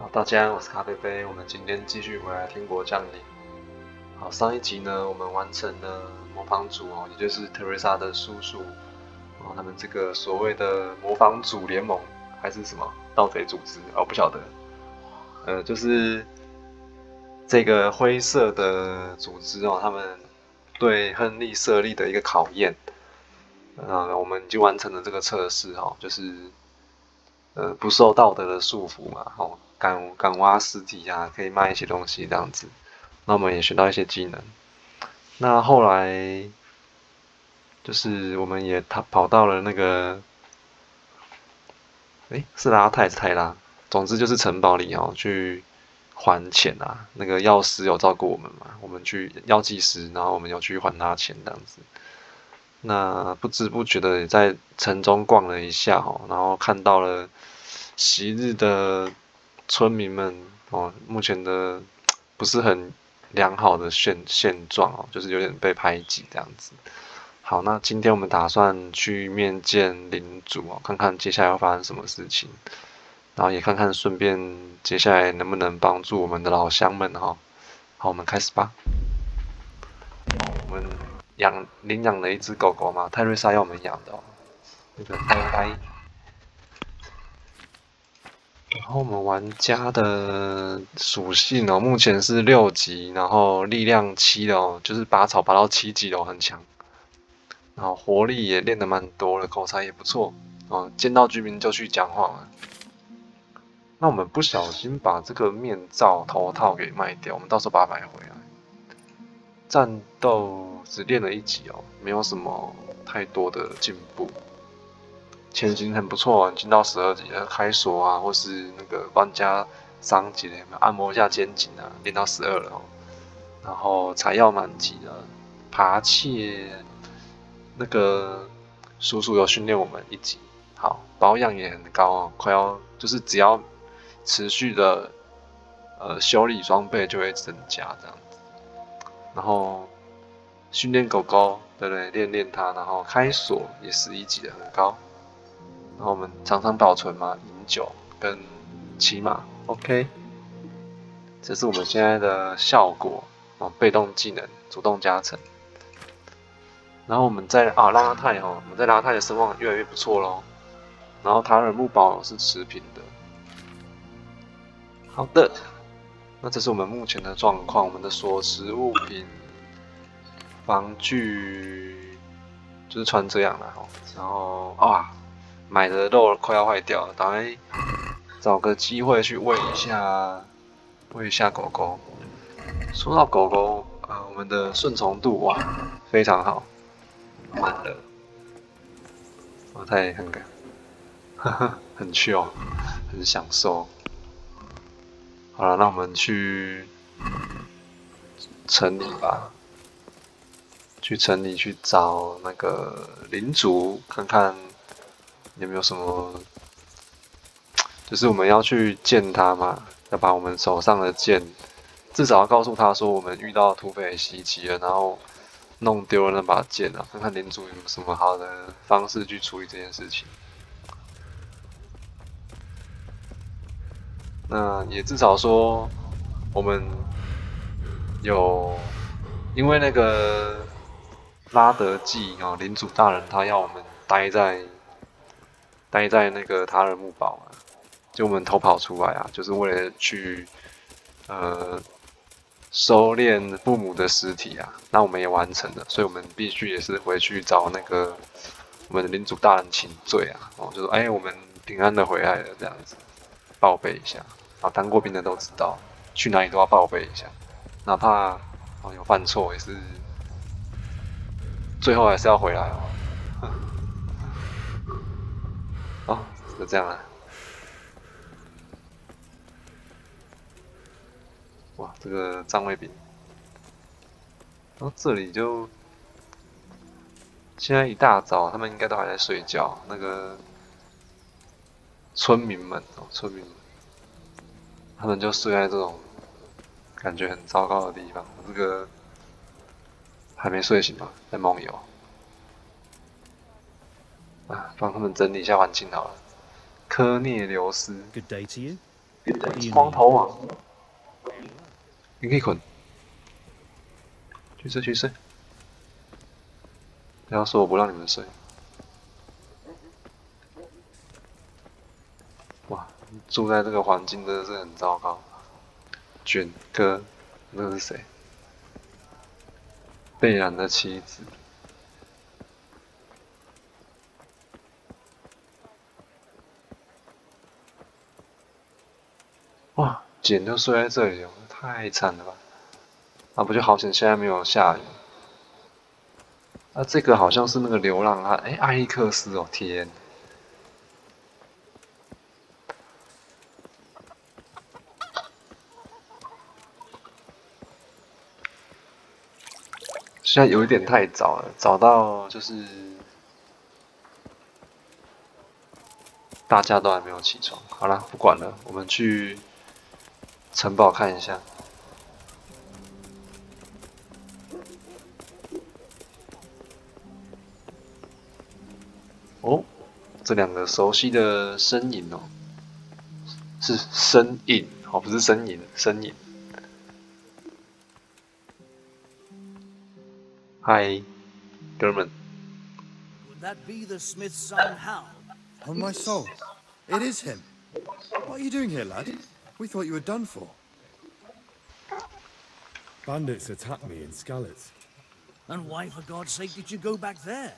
好，大家好，我是咖啡杯。我们今天继续回来《天国降临》。好，上一集呢，我们完成了模仿组哦，也就是特瑞莎的叔叔哦，他们这个所谓的模仿组联盟还是什么盗贼组织哦，不晓得。就是这个灰色的组织哦，他们对亨利设立的一个考验。我们已经完成了这个测试哦，就是不受道德的束缚嘛，哦，敢挖尸体啊，可以卖一些东西这样子。那我们也学到一些技能。那后来就是我们也跑到了那个，是拉泰还是泰拉？总之就是城堡里哦，去还钱啊。那个药师有照顾我们嘛，我们去药剂师，然后我们有去还他钱这样子。那不知不觉的也在城中逛了一下哦，然后看到了昔日的村民们哦，目前的不是很良好的现状哦，就是有点被排挤这样子。好，那今天我们打算去面见领主哦，看看接下来会发生什么事情，然后也看看顺便接下来能不能帮助我们的老乡们哈。好，我们开始吧。我们领养了一只狗狗嘛，泰瑞莎要我们养的哦，那个呆呆。然后我们玩家的属性哦，目前是6级，然后力量7哦，就是拔草拔到7级哦，很强。然后活力也练得蛮多了，口才也不错哦，见到居民就去讲话了。那我们不小心把这个面罩头套给卖掉，我们到时候把它买回来。战斗只练了1级哦，没有什么太多的进步。潜行很不错哦，进到12级的开锁啊，或是那个玩家伤级的有没有按摩一下肩颈啊，练到12了哦。然后采药满级了，爬窃那个叔叔有训练我们1级，好，保养也很高哦，快要就是只要持续的修理装备就会增加这样子。然后训练狗狗，对不对？练它，然后开锁也是1级的，很高。然后我们常常保存嘛，饮酒跟骑马 ，OK。这是我们现在的效果哦，被动技能，主动加成。然后我们在拉泰哦，我们在拉泰的声望越来越不错咯。然后塔尔木堡是持平的。好的，那这是我们目前的状况，我们的所持物品，防具就是穿这样了哈。然后买的肉快要坏掉了，赶快找个机会去喂一下狗狗。说到狗狗我们的顺从度哇非常好，满了，太很很 chill，很享受。好了，那我们去城里吧，去城里去找那个领主，看看有没有什么，就是我们要去见他嘛，要把我们手上的剑，至少要告诉他说我们遇到土匪袭击了，然后弄丢了那把剑啊，看看领主有什么好的方式去处理这件事情。那也至少说我们有，因为那个拉德季哦，领主大人他要我们待在那个塔尔木堡啊，就我们偷跑出来啊，就是为了去收敛父母的尸体啊。那我们也完成了，所以我们必须也是回去找那个我们的领主大人请罪啊，哦，就说我们平安的回来了这样子，报备一下。啊，当过兵的都知道，去哪里都要报备一下，哪怕有犯错也是，最后还是要回来哦。哦，就这样了。哇，这个藏卫兵，然后这里就现在一大早，他们应该都还在睡觉。那个村民们哦，村民们，他们就睡在这种感觉很糟糕的地方。这个还没睡醒嘛，在梦游啊，帮他们整理一下环境好了。科涅留斯， Good day to you. 光头王，你可以捆。去睡去睡，不要说我不让你们睡。哇，住在这个环境真的是很糟糕。卷哥，那个是谁？贝兰的妻子。哇，简就睡在这里了，太惨了吧！啊，不就好险，现在没有下雨。啊，这个好像是那个流浪汉，哎，艾利克斯哦，天！现在有一点太早了，早到就是大家都还没有起床。好了，不管了，我们去城堡看一下。哦，这两个熟悉的身影哦，是身影哦，不是身影，身影。嗨，哥们。Would that be the smith's son, Hal? On my soul, it is him. What are you doing here, lad? We thought you were done for. Bandits attacked me in Skalitz. And why, for God's sake, did you go back there?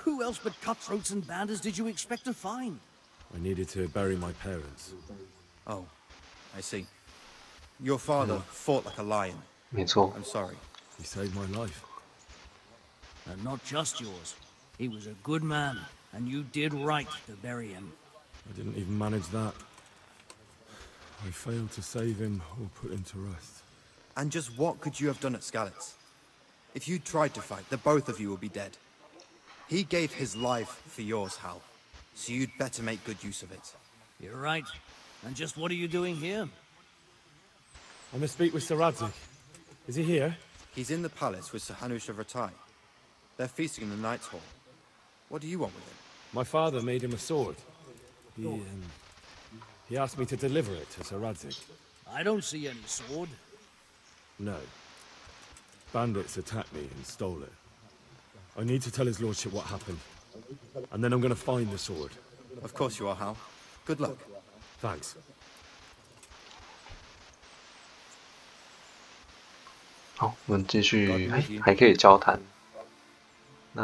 Who else but cutthroats and bandits did you expect to find? I needed to bury my parents. Oh, I see. Your father fought like a lion. 没错。 I'm sorry. He saved my life. And not just yours. He was a good man, and you did right to bury him. I didn't even manage that. I failed to save him or put him to rest. And just what could you have done at Skalitz? If you tried to fight, the both of you would be dead. He gave his life for yours, Hal. So you'd better make good use of it. You're right. And just what are you doing here? I must speak with Sir Radzig. Is he here? He's in the palace with Sir Hanush of Ratai. They're feasting in the Knight's Hall. What do you want with him? My father made him a sword. He asked me to deliver it to Sir Radzig. I don't see any sword. No. Bandits attacked me and stole it. I need to tell his lordship what happened. And then I'm going to find the sword. Of course you are, Hal. Good luck. Thanks. 好，我们继续，还可以交谈。那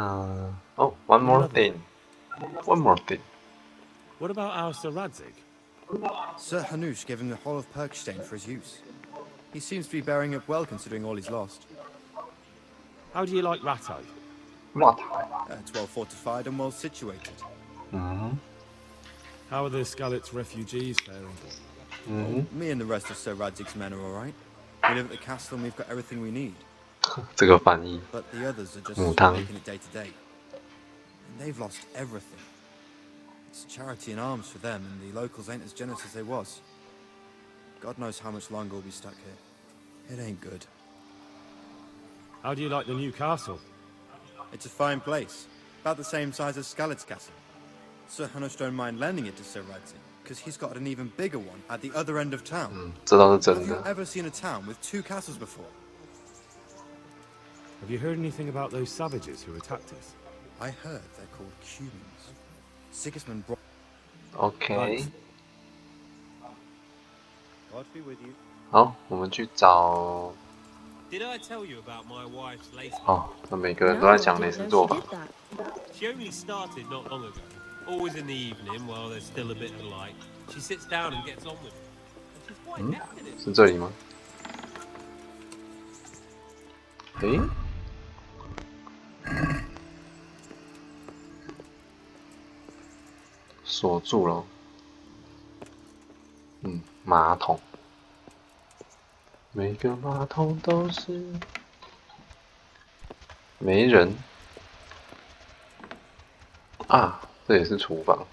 哦 ，one more thing，one more thing。 What about our Sir Radzig? Sir Hanush gave him the whole of Perkstein for his use. He seems to be bearing up well considering all he's lost. How do you like Ratai? It's well fortified and well situated. How are the Skalitz refugees faring? Well, me and the rest of Sir Radzig's men are all right. We live at the castle and we've got everything we need. 这个翻译。 But the others are just making it day to day. And they've lost everything. It's charity and arms for them, and the locals ain't as generous as they was. God knows how much longer we'll be stuck here. It ain't good. How do you like the new castle? It's a fine place. About the same size as Skalitz Castle. Sir Hanush don't mind lending it to Sir Radzig, because he's got an even bigger one at the other end of town. 这倒是真 Have you 的。 ever seen a town with two castles before? Have you heard anything about those savages who attacked us? I heard they're called Cumans. Sigismund brought... OK， God be with you. 好，我们去找。 Did I tell you about my wife's lace? 哦，那每个人都在讲类似做法。 She only started not long ago. Always in the evening while there's still a bit of light. She sits down and gets on with it. And she's quite definite. 是这里吗？诶，锁住了。马桶。每个马桶都是没人啊，这也是厨房。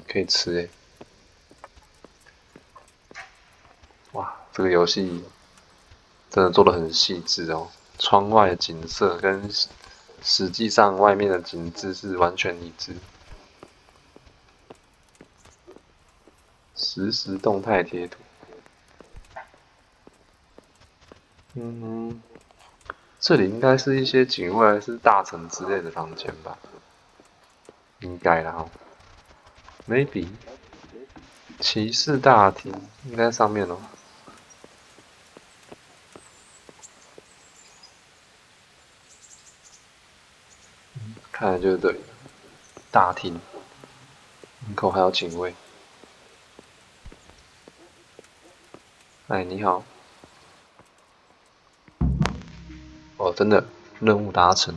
可以吃诶。哇，这个游戏真的做得很细致哦，窗外的景色跟实际上外面的景致是完全一致。实时动态贴图。这里应该是一些警卫还是大臣之类的房间吧？应该啦。Maybe 骑士大厅应该上面哦。看来就是这里，大厅门口还有警卫。哎，你好。哦，真的，任务达成。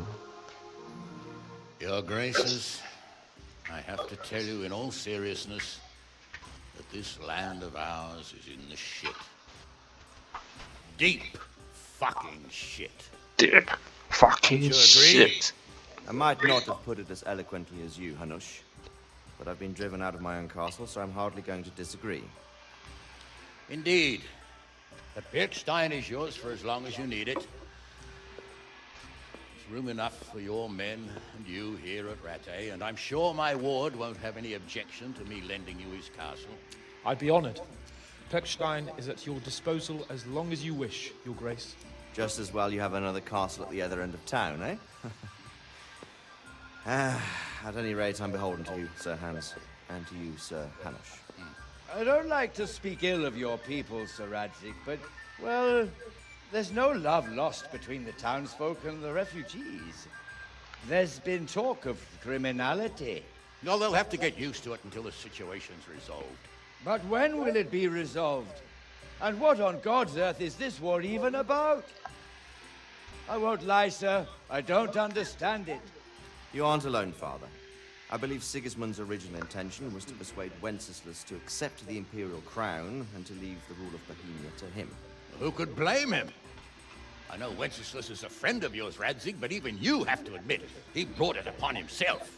Your Graces, I have to tell you in all seriousness that this land of ours is in the shit. Deep fucking shit. Deep fucking shit. I might not have put it as eloquently as you, Hanush, but I've been driven out of my own castle, so I'm hardly going to disagree. Indeed. The Birkstein is yours for as long as you need it. There's room enough for your men and you here at Rattay, and I'm sure my ward won't have any objection to me lending you his castle. I'd be honored. Peckstein is at your disposal as long as you wish, Your Grace. Just as well you have another castle at the other end of town, eh? At any rate, I'm beholden to you, Sir Hans, and to you, Sir Hanush. I don't like to speak ill of your people, Sir Radzik, but, well, there's no love lost between the townsfolk and the refugees. There's been talk of criminality. No, they'll have to get used to it until the situation's resolved. But when will it be resolved? And what on God's earth is this war even about? I won't lie, sir. I don't understand it. You aren't alone, Father. I believe Sigismund's original intention was to persuade Wenceslas to accept the imperial crown and to leave the rule of Bohemia to him. Who could blame him? I know Wenceslas is a friend of yours, Radzig, but even you have to admit he brought it upon himself.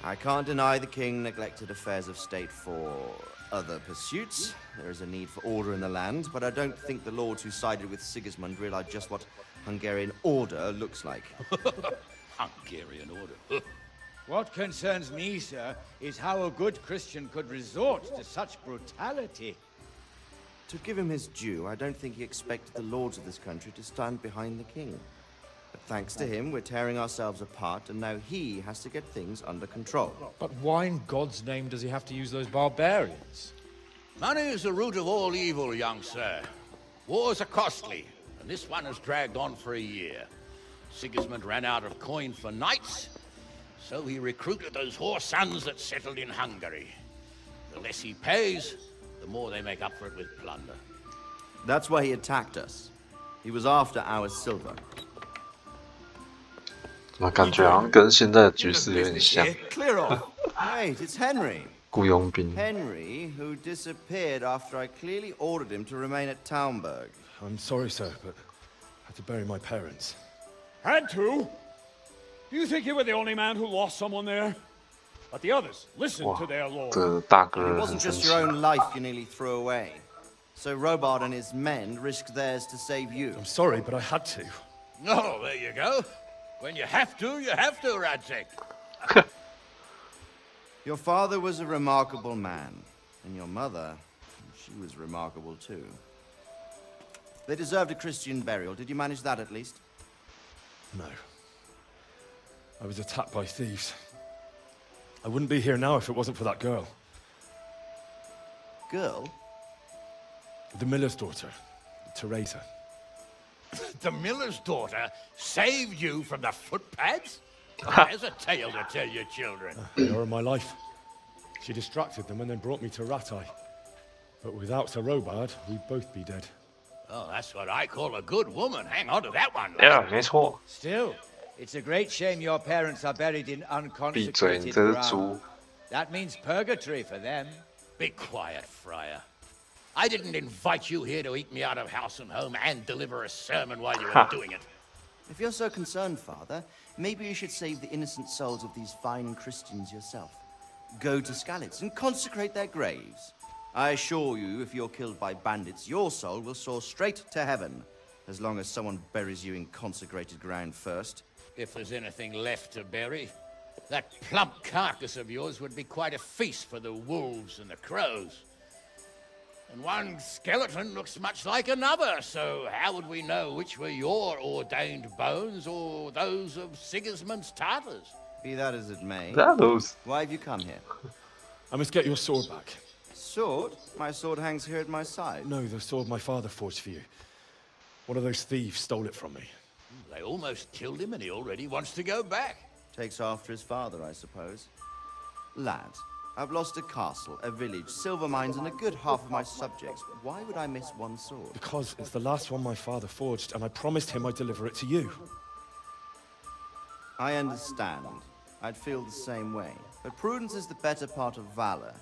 I can't deny the king neglected affairs of state for other pursuits. There is a need for order in the land, but I don't think the lords who sided with Sigismund realized just what Hungarian order looks like. Hungarian order. What concerns me, sir, is how a good Christian could resort to such brutality. To give him his due, I don't think he expected the lords of this country to stand behind the king. But thanks to him, we're tearing ourselves apart, and now he has to get things under control. But why in God's name does he have to use those barbarians? Money is the root of all evil, young sir. Wars are costly, and this one has dragged on for a year. Sigismund ran out of coin for knights, so he recruited those whore sons that settled in Hungary. The less he pays, the more they make up for it with plunder. That's why he attacked us. He was after our silver. 怎么感觉好像跟现在的局势有点像？ Clear off. Wait, it's Henry. 雇佣兵。 Henry, who disappeared after I clearly ordered him to remain at Townburg. I'm sorry, sir, but I had to bury my parents. Had to? Do you think you were the only man who lost someone there? But the others listened to their lord. 这大哥 It 很 wasn't 生 just 气 your。own life you nearly threw away. So Robard and his men risked theirs to save you. I'm sorry, but I had to. Oh, there you go. When you have to, Radzig. Your father was a remarkable man, and your mother, she was remarkable too. They deserved a Christian burial. Did you manage that at least? No. I was attacked by thieves. I wouldn't be here now if it wasn't for that girl. Girl? The miller's daughter, Teresa. The miller's daughter saved you from the footpads? There's a tale to tell your children. They are my life. She distracted them and then brought me to Rattay. But without Sir Robard, we'd both be dead. Oh, that's what I call a good woman. Hang on to that one. 对啊，没错。 Still, it's a great shame your parents are buried in 闭嘴，你 unconsecrated 这是 ground. 猪。 That means purgatory for them. Be quiet, Friar. I didn't invite you here to eat me out of house and home and deliver a sermon while you were doing it. If you're so concerned, Father, maybe you should save the innocent souls of these fine Christians yourself. Go to Skalitz and consecrate their graves. I assure you, if you're killed by bandits, your soul will soar straight to heaven, as long as someone buries you in consecrated ground first. If there's anything left to bury, that plump carcass of yours would be quite a feast for the wolves and the crows. And one skeleton looks much like another, so how would we know which were your ordained bones or those of Sigismund's Tartars? Be that as it may. Those. Why have you come here? I must get your sword back. Sword? My sword hangs here at my side. No, the sword my father forged for you. One of those thieves stole it from me. They almost killed him and he already wants to go back. Takes after his father, I suppose. Lad, I've lost a castle, a village, silver mines, and a good half of my subjects. Why would I miss one sword? Because it's the last one my father forged, and I promised him I'd deliver it to you. I understand. I'd feel the same way. But prudence is the better part of valor,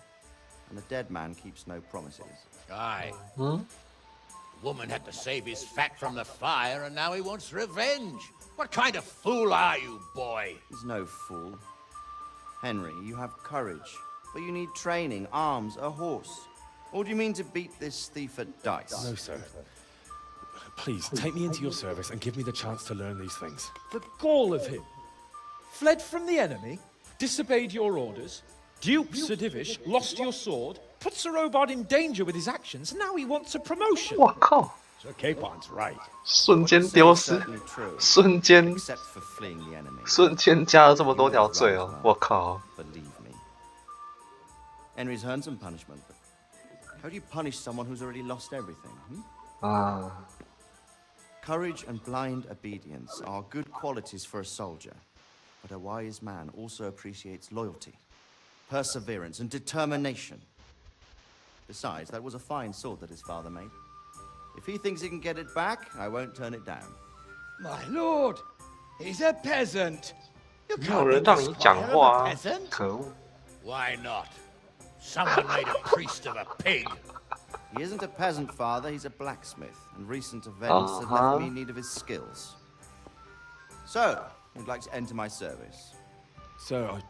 and a dead man keeps no promises. Aye. Woman had to save his fat from the fire, and now he wants revenge. What kind of fool are you, boy? He's no fool. Henry, you have courage, but you need training, arms, a horse. Or do you mean to beat this thief at dice? No, sir. Please, take me into your service and give me the chance to learn these things. The gall of him. Fled from the enemy, disobeyed your orders, duped Sir Divish, lost your sword, put Sir Robard in danger with his actions, and now he wants a promotion. 我靠！ Sir Capon's right. 瞬间丢失， 瞬间 Except for fleeing the enemy. 瞬间加了这么多条罪哦！我靠！ Believe me. Henry's earned some punishment, but how do you punish someone who's already lost everything? Ah. Courage and blind obedience are good qualities for a soldier, but a wise man also appreciates loyalty, perseverance, and determination. Besides, that was a fine sword that his father made. If he thinks he can get it back, I won't turn it down. My lord, he's a peasant. You 没有 can't 人 be 让 the 你讲 squire 话 of 啊 a！peasant. 可恶！ Why not? Someone made a priest of a pig. He isn't a peasant, father. He's a blacksmith, and recent events have left me in need of his skills. So, you'd like to enter my service? Sir,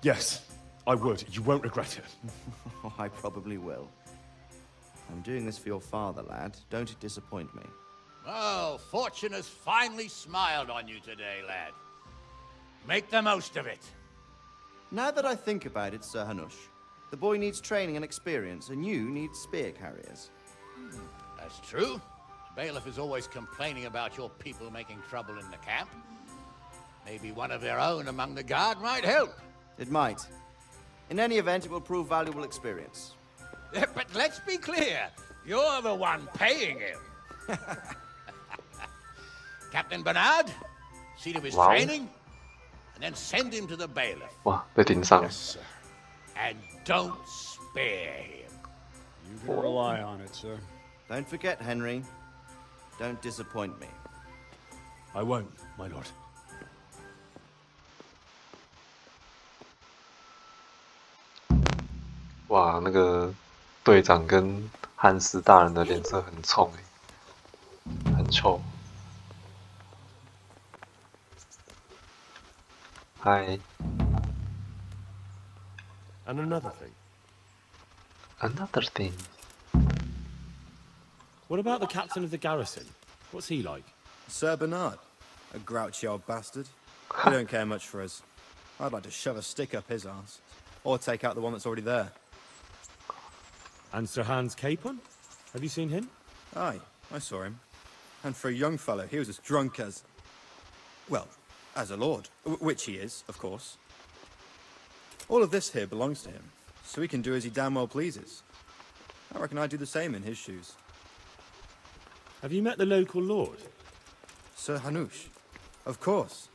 yes, I would. You won't regret it. Oh, I probably will. I'm doing this for your father, lad. Don't disappoint me. Oh, fortune has finally smiled on you today, lad. Make the most of it. Now that I think about it, Sir Hanush, the boy needs training and experience, and you need spear carriers. That's true. Bailiff is always complaining about your people making trouble in the camp. Maybe one of their own among the guard might help. It might. In any event, it will prove valuable experience. But let's be clear. You're the one paying him. Captain Bernard, see to his Wow. training, and then send him to the bailiff. 哇，被盯上了。 And don't spare him. You can rely on it, sir. Don't forget, Henry. Don't disappoint me. I won't, my lord. 哇，那个队长跟汉斯大人的脸色很冲很臭。嗨 And another thing.，another thing。 What about the captain of the garrison? What's he like? Sir Bernard, a grouchy old bastard. He don't care much for us. I'd like to shove a stick up his arse, or take out the one that's already there. And Sir Hans Capon? Have you seen him? Aye, I saw him. And for a young fellow, he was as drunk as... well, as a lord, which he is, of course. All of this here belongs to him, so he can do as he damn well pleases. I reckon I'd do the same in his shoes. Have you met the local lord? Sir Hanush? Of course.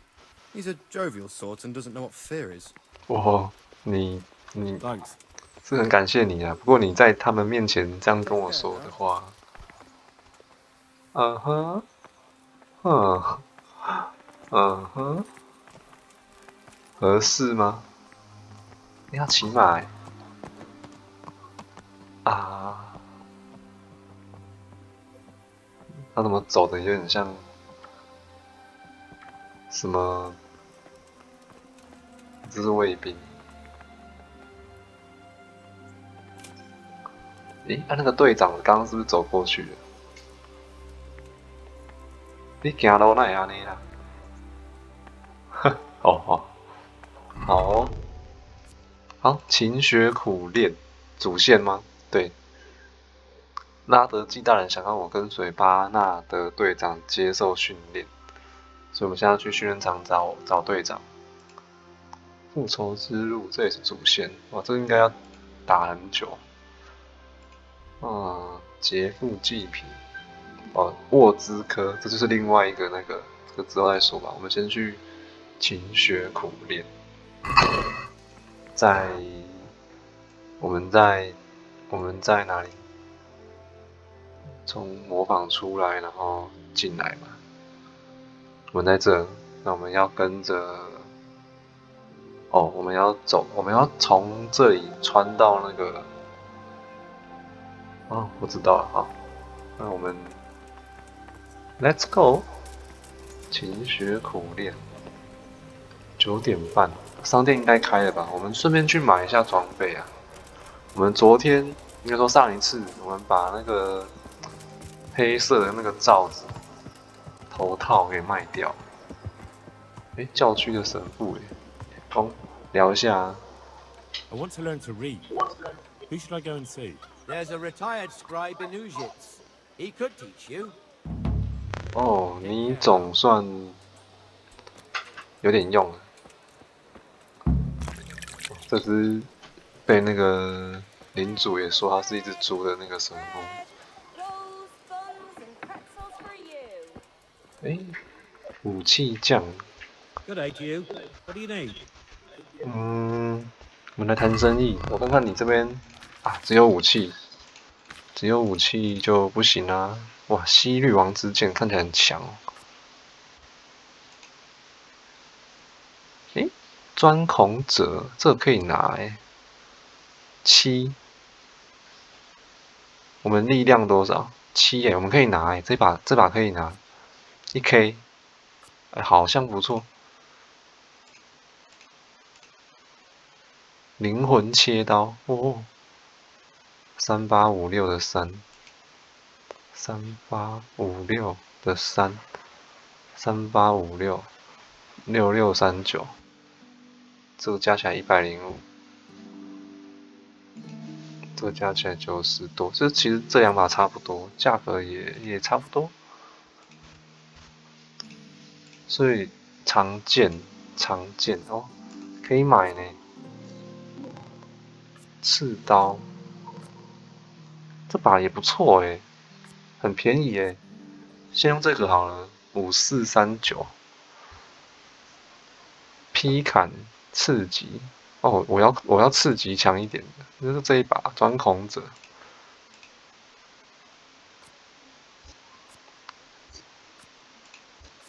He's a jovial sort and doesn't know what fear is. 哇，你 Thanks. 是很感谢你啊。不过你在他们面前这样跟我说的话，合适吗？你要骑马啊？他怎么走的有点像什么？这是卫兵。诶，那个队长刚刚是不是走过去了？你行路哪会安尼啦？好，勤学苦练，主线吗？对，拉德基大人想让我跟随巴纳德队长接受训练，所以我们现在要去训练场找队长。复仇之路，这也是主线，哇，这应该要打很久。劫富济贫，沃兹科，这就是另外一个那个，这个之后再说吧。我们先去勤学苦练，我们在哪里？从模仿出来，然后进来嘛。我们在这，那我们要跟着。我们要从这里穿到那个。我知道了，好，那我们 Let's go， 勤学苦练。9点半，商店应该开了吧？我们顺便去买一下装备啊。我们昨天应该说上一次，我们把那个黑色的那个罩子头套给卖掉。教区的神父聊一下啊。I want to learn to read. Who should I go and see? There's a retired scribe in Ujits. He could teach you. 你总算有点用了。这只被那个领主也说他是一只猪的那个神父。武器匠。Good day to you. What do you need? 我们来谈生意。我看看你这边只有武器就不行啊！哇，西律王之剑看起来很强哦。钻孔者这个可以拿7。我们力量多少？7我们可以拿这把可以拿1K，好像不错。灵魂切刀3856的3，3856的3，3856，6639，这个加起来105，这个加起来90多，其实这2把差不多，价格也差不多，所以常见可以买呢。刺刀，这把也不错很便宜先用这个好了，5439。劈砍刺击，我要刺击强一点的，就是这一把钻孔者。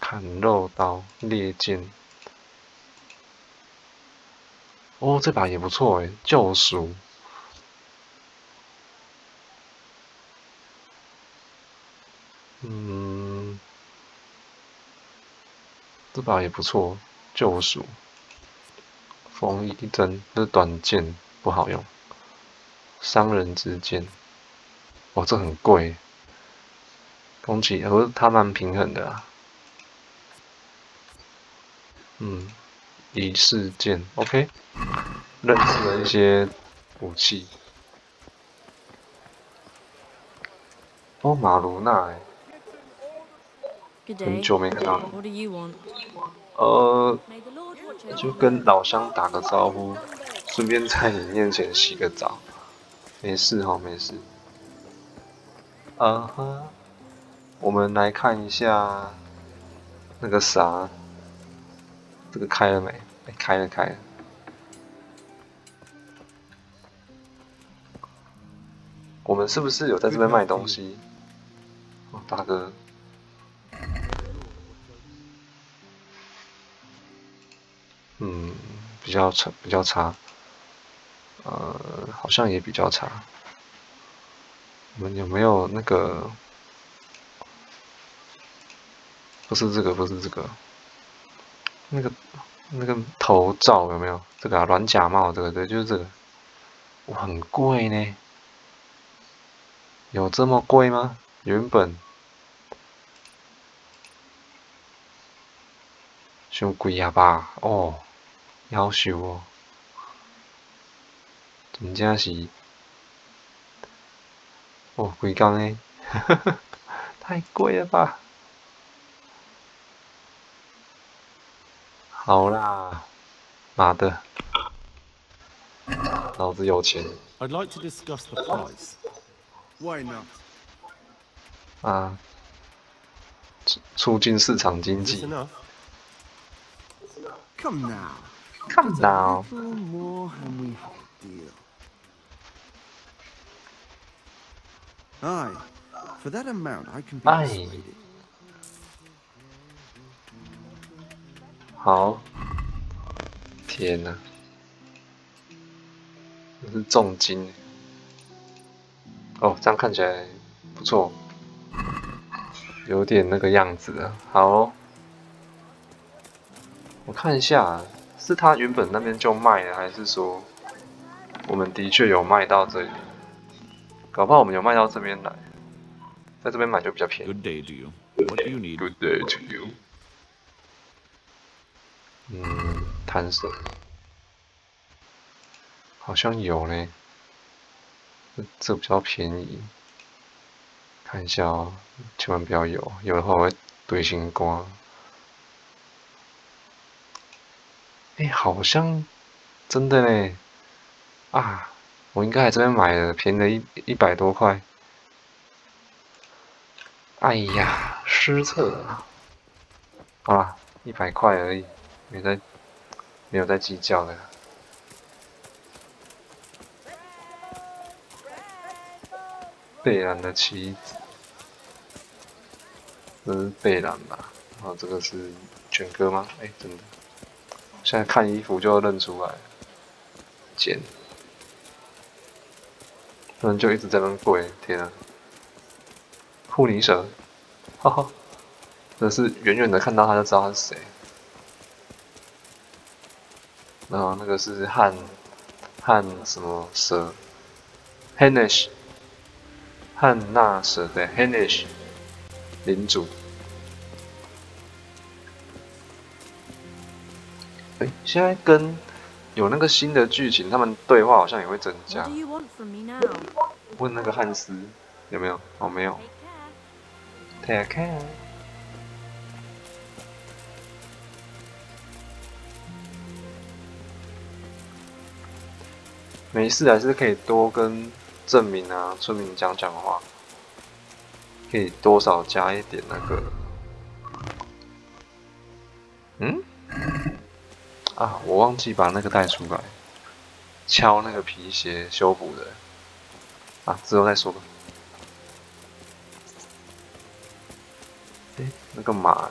砍肉刀，猎剑。这把也不错救赎。这把也不错，救赎。风衣针，这是短剑，不好用。商人之剑，这很贵。攻击，可是它蛮平衡的啊。仪式剑 ，OK。认识了一些武器。马卢娜很久没看到了。就跟老乡打个招呼，顺便在你面前洗个澡。没事没事。我们来看一下那个啥，这个开了没？开了。我们是不是有在这边卖东西？大哥。比较差。好像也比较差。我们有没有那个？不是这个。那个头罩有没有？这个软假帽，这个对，就是这个。很贵呢。有这么贵吗？原本。太贵啊吧？夭寿真正是哦，几工诶，太贵了吧？好啦，妈的，老子有钱 I'd like to discuss the price. Why not? 啊！促进市场经 Is this 济。 enough? Come now. Come Just now. a little more and we have a deal. Aye. For that amount, I can be Aye. persuaded. 好，天哪，这是重金哦，这样看起来不错，有点那个样子了。好哦，我看一下，是他原本那边就卖了，还是说我们的确有卖到这里？搞不好我们有卖到这边来，在这边买就比较便宜。 Good day to you. What do you need? Good day to you. 弹手好像有呢，这比较便宜。看一下哦，千万不要有，有的话我会堆星光。哎，好像真的呢。啊，我应该在这边买的，便宜了100多块。哎呀，失策啊！好啦，100块而已，没有在计较的。贝兰的妻子，这是贝兰吧？然后这个是犬哥吗？哎，真的，现在看衣服就认出来了。捡，不然就一直在那边跪，天啊！护尼蛇，哈哈，真的是远远的看到他就知道他是谁。然后那个是汉什么蛇 ，Hanish， 汉纳蛇对 Hanish 领主。哎，现在跟有那个新的剧情，他们对话好像也会增加。问那个汉斯有没有？哦，没有。Take care。没事，还是可以多跟镇民啊、村民讲话，可以多少加一点那个。啊，我忘记把那个带出来，敲那个皮鞋修补的。啊，之后再说吧。哎，那个马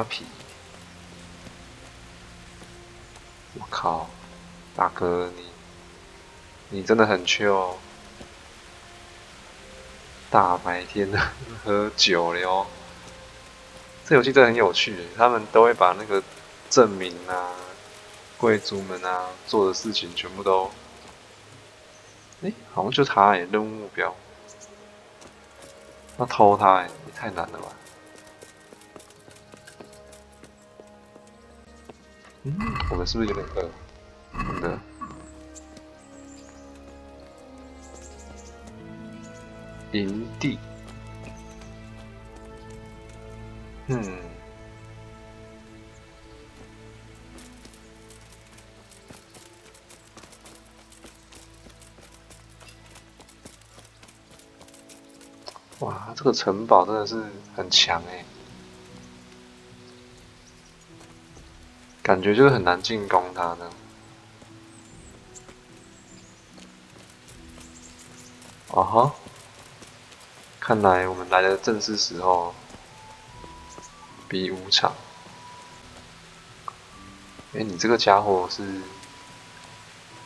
匹，我靠！大哥，你真的很chill，大白天的喝酒了哦。这游戏真的很有趣，他们都会把那个镇民啊、贵族们啊做的事情全部都，好像就他任务目标，那偷他也太难了吧？我们是不是有点饿？真的。营地，哇，这个城堡真的是很强哎，感觉就是很难进攻它的。哦哈，看来我们来的正是时候。比武场。你这个家伙是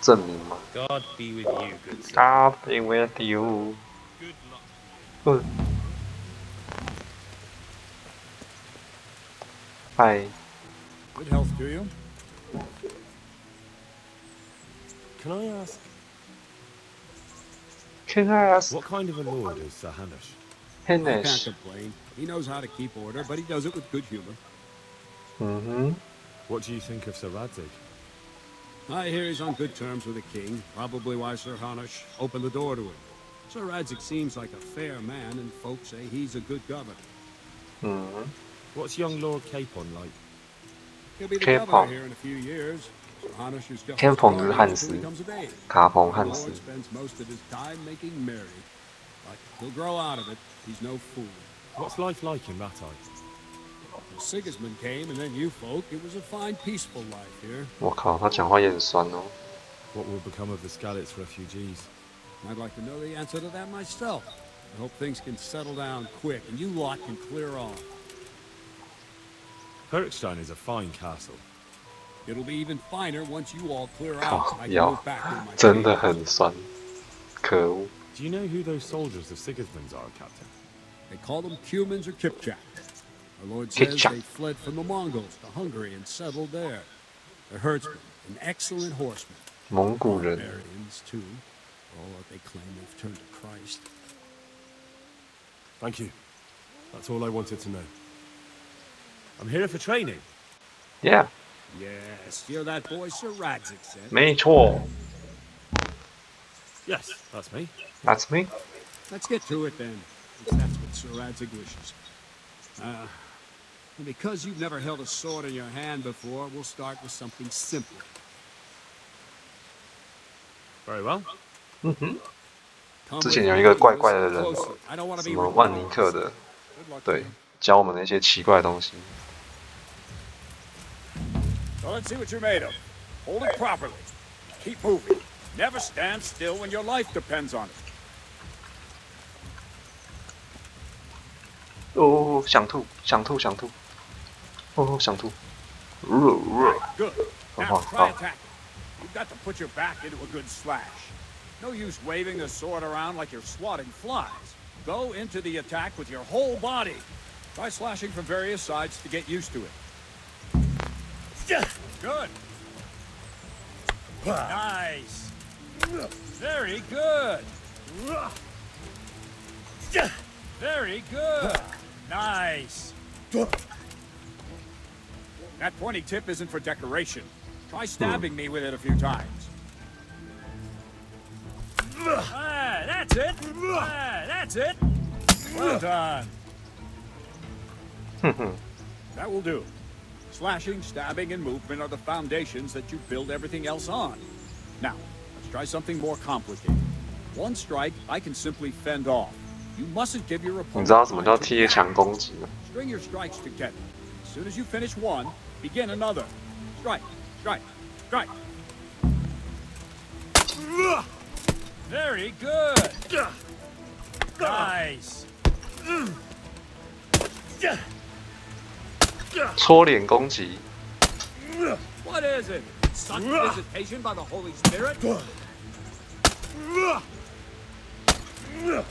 证明吗 God be with you, good sir. God be with you. Good luck. Hi. Good health to you. Can I ask? Can I ask? What kind of a lord is Sir Hanish? I can't Hanish. complain. He knows how to keep order, but he does it with good humor. What do you think of Sir Radzig? I hear he's on good terms with the king, probably why Sir Hanush opened the door to him. Sir Radzig seems like a fair man, and folks say he's a good governor. What's young Lord Capon like? He'll be the governor here in a few years. Sir Hanush is just Capon 就是汉斯，卡彭汉 The 斯 Lord。spends most of his time making merry. But he'll grow out of it. He's no fool. What's life like in Rattay? When Sigismund came, and then you folk, it was a fine, peaceful life here. 我靠，他讲话也很酸哦。 What will become of the Skalitz refugees? I'd like to know the answer to that myself. I hope things can settle down quick, and you lot can clear off. Herrickstein is a fine castle. It'll be even finer once you all clear 靠 out. I can 腰 move back to my 真的 cave. 很酸，可恶。 Do you know who those soldiers of Sigismund's are, Captain? They call them Cumans or Kipchak. Our lord says Kipchak. they fled from the Mongols to Hungary and settled there. They're herdsmen, and excellent horsemen. 蒙古人。 Barbarians, too. For all that they claim they've turned to Christ. Thank you. That's all I wanted to know. I'm here for training. Yeah， Yes, you're that boy Sir Radzig said. 没错 Yes, that's me.，That's me。 Let's get to it then, if that's what Sir Radzig wishes. And because you've never held a sword in your hand before, we'll start with something simple. Very well. 嗯哼，之前有一个怪怪的人， I don't want to 什 be 么万尼克的，对，教我们那些奇怪的东西。 So let's see what you're made of. Hold it properly. Keep moving. Never stand still when your life depends on it. 哦，想吐，想吐，想吐。哦，想吐。Good. 好 Now 好 try 好， attack. You've got to put your back into a good slash. No use waving the sword around like you're swatting flies. Go into the attack with your whole body. Try slashing from various sides to get used to it. Good. Nice. Very good. Very good. Nice. That pointy tip isn't for decoration. Try stabbing me with it a few times. Ah, that's it. Ah, that's it. Well done. That will do. Slashing, stabbing, and movement are the foundations that you build everything else on. Now, let's try something more complicated. One strike, I can simply fend off. You mustn't give your 你 opponent 知道什么叫 time to 贴墙攻击吗？ String your strikes together. As soon as you finish one, begin another. Strike, strike, strike. Very good. Nice. 戳脸攻击。 What is it? Such visitation by the Holy Spirit? Yeah.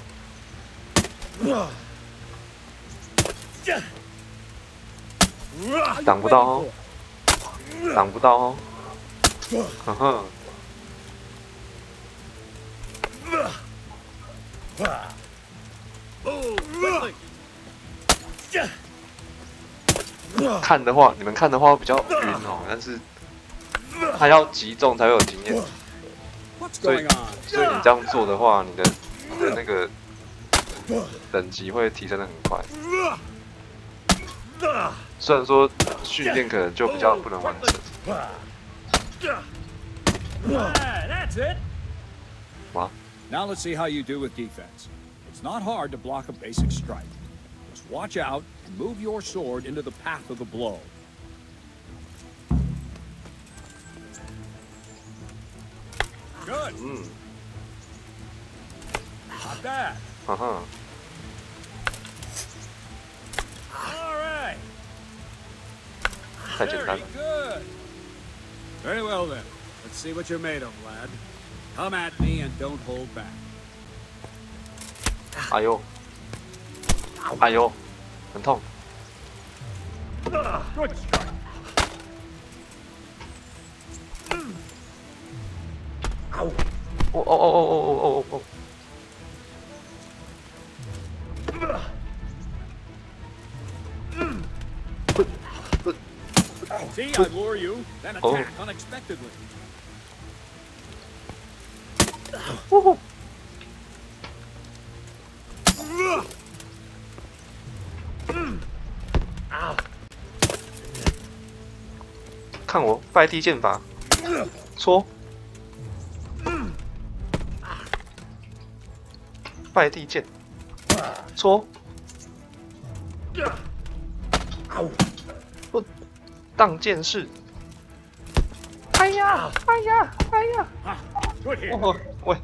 挡不到哦，挡不到哦，呵呵。看的话，你们看的话会比较晕哦，但是他要击中才会有经验，所以你这样做的话，你的那个等级会提升的很快。虽然说训练可能就比较不能完成。哇 Now let's see how you do with defense. It's not hard to block a basic strike. Just watch out and move your sword into the path of the blow. Good. Not bad. Uh-huh. All right. Very good. Very well then. Let's see what you're made of, lad. Come at me and don't hold back. 哎呦，哎呦，很痛。 Good strike. Oh, oh, oh, oh, oh, oh, oh. See, I lure you, then attack unexpectedly. 哦，看我拜地剑法，戳，拜地剑，戳，不，当剑士，哎呀，哎呀，哎呀，哦，喂，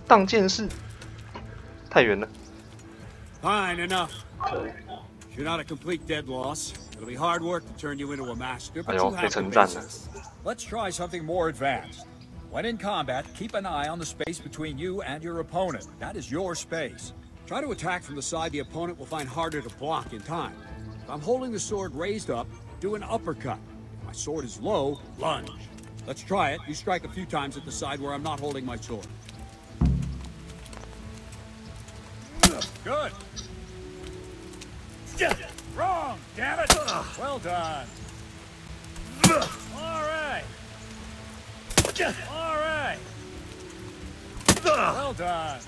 当剑士，太远了。 Fine, enough. You're not a complete dead loss. It'll be hard work to turn you into a master, but you have the basics. Let's try something more advanced. When in combat, keep an eye on the space between you and your opponent. That is your space. Try to attack from the side the opponent will find harder to block in time. If I'm holding the sword raised up, do an uppercut. If my sword is low, lunge. Let's try it. You strike a few times at the side where I'm not holding my sword. Good. Wrong, damn it! Well done. All right. All right. Well done.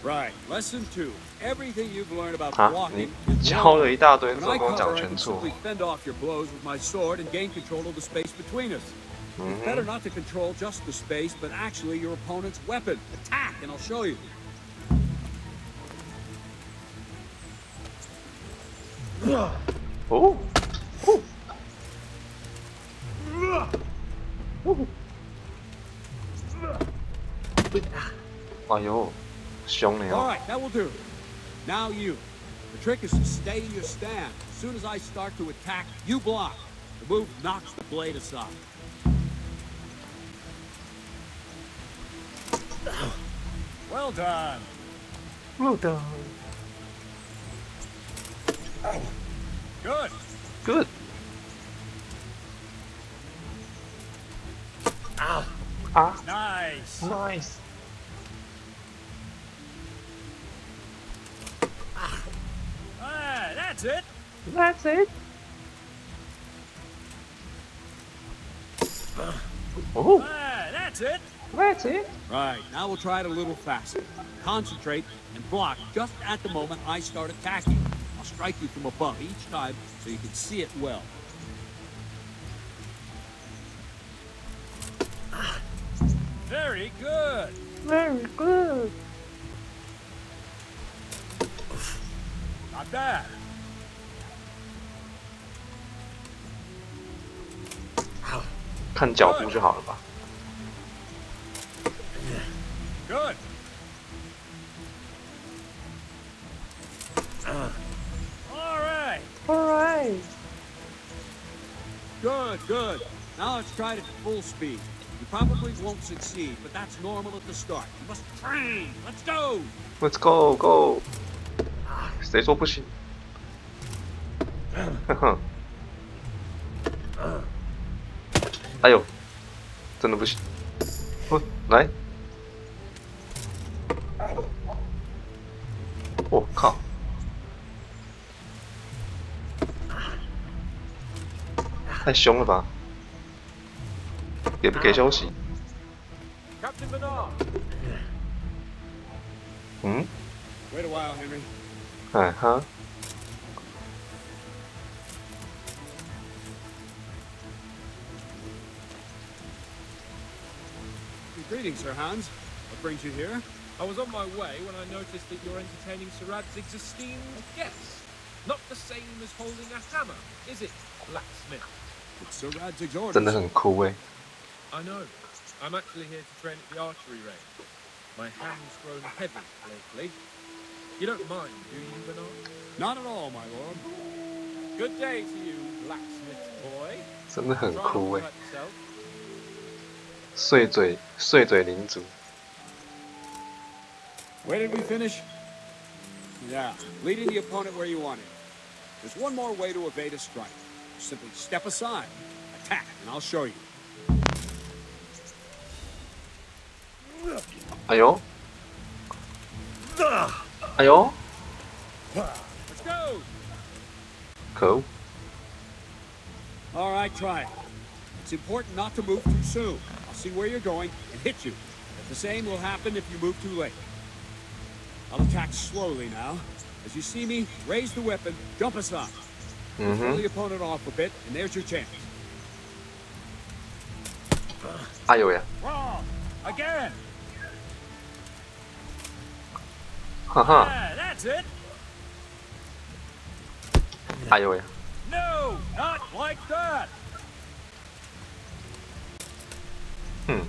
Right. Lesson 2. Everything you've learned about blocking. 教了一大堆， When 总 I 共讲 cover, I 全 can 错。 simply fend off your blows with my sword and gain control of the space between us. It's better not to control just the space, but actually your opponent's weapon. Attack, and I'll show you. Oh. Oh. All right, that will do. Now you. The trick is to stay in your stand. As soon as I start to attack, you block. The move knocks the blade aside. Well done. Well done. Good. Good. Nice. Nice. That's it. That's it. Oh. That's it. That's it. Right, now we'll try it a little faster. Concentrate and block just at the moment I start attacking. I'll strike you from above each time so you can see it well. Very good. Very good. Not bad. Good. 看脚步就好了吧。 Good. All right. All right. Good, good. Now let's try it at full speed. You probably won't succeed, but that's normal at the start. You must train. Let's go. Let's go, go. 谁说不行？呵呵。哎呦，真的不行。来。我靠！太凶了吧！给不给休息？嗯？ Wait a while, Henry. 哎哈。 Greetings, Sir Hans. What brings you here? I was on my way when I noticed that you're entertaining Sir Radzig's esteemed guests. Not the same as holding a hammer, is it, blacksmith? It's Sir Radzig's orders. 真的很酷哎。 I know. I'm actually here to train at the archery range. My hand's grown heavy lately. You don't mind, do you, Bernard? Not at all, my lord. Good day to you, blacksmith boy. 真的很酷哎。 Try not to hurt yourself. 碎嘴领主。 Where did we finish? Yeah, leading the opponent where you want him. There's one more way to evade a strike. Simply step aside, attack, and I'll show you. 哎呦！哎呦！ Let's go. 可恶！ All right, try it. It's important not to move too soon. I'll see where you're going and hit you. But the same will happen if you move too late. I'll attack slowly now. As you see me, raise the weapon, jump aside. Throw the opponent off a bit, and there's your chance. 哎呦呀！ Wrong! Again! 哈哈！ That's it! 哎呦呀！ No! Not like that!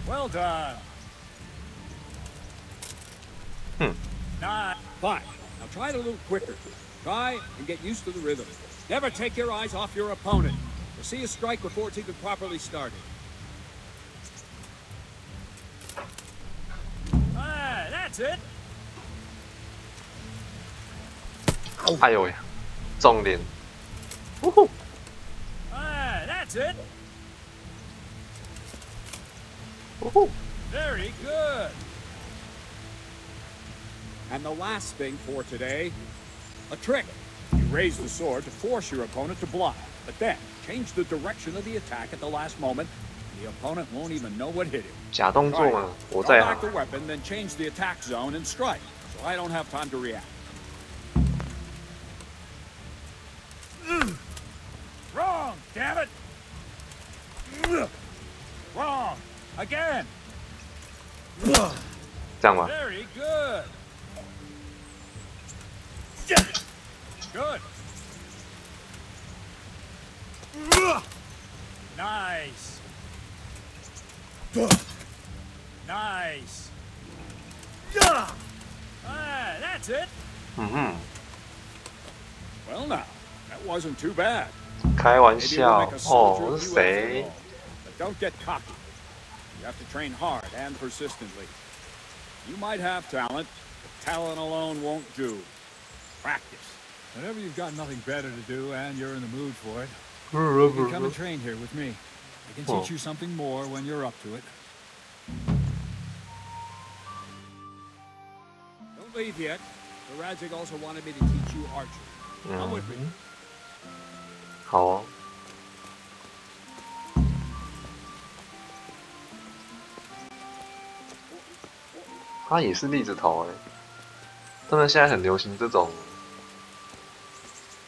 Well done. Fine. Now try it a little quicker. Try and get used to the rhythm. Never take your eyes off your opponent. You'll see a strike before it's even properly started. That's it. 哎呦呀！重点。呜呼！ That's it. Woohoo. Very good. And the last thing for today, a trick. You raise the sword to force your opponent to block, but then change the direction of the attack at the last moment, and the opponent won't even know what hit him. 假动作嘛，我 Draw 在 back 行。 the weapon, then change the attack zone and strike, so I don't have time to react. Wrong, damn it! Wrong, again. 这样吧。 Very good. Good. Nice. Nice. That's it. Well, now, that wasn't too bad. 开玩 Maybe 笑 we'll make a 哦， soldier 我 of 是 you after 谁 all.？ But don't get cocky. You have to train hard and persistently. You might have talent, but talent alone won't do. Practice. Whenever you've got nothing better to do and you're in the mood for it, you can come and train here with me. I can teach you something more when you're up to it. Don't leave yet. The Radzik also wanted me to teach you archery. Come with me. 好哦。他也是栗子头哎，他们现在很流行这种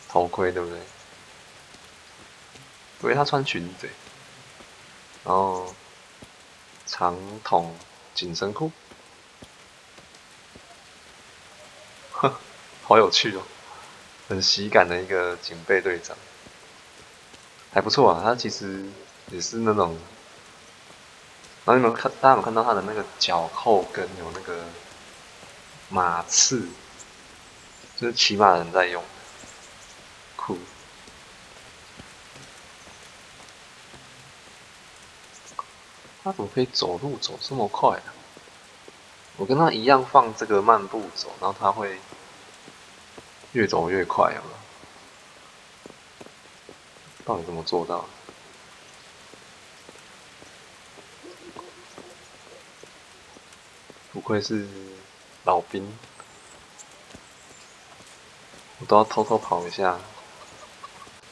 头盔，对不对？因为他穿裙子，然后长筒紧身裤，呵，好有趣哦，很喜感的一个警备队长，还不错啊。他其实也是那种。 然后你们看，大家有没有看到他的那个脚后跟有那个马刺，就是骑马的人在用，酷。他怎么可以走路走这么快啊？我跟他一样放这个慢步走，然后他会越走越快，有没有？到底怎么做到的？ 不愧是老兵，我都要偷偷跑一下。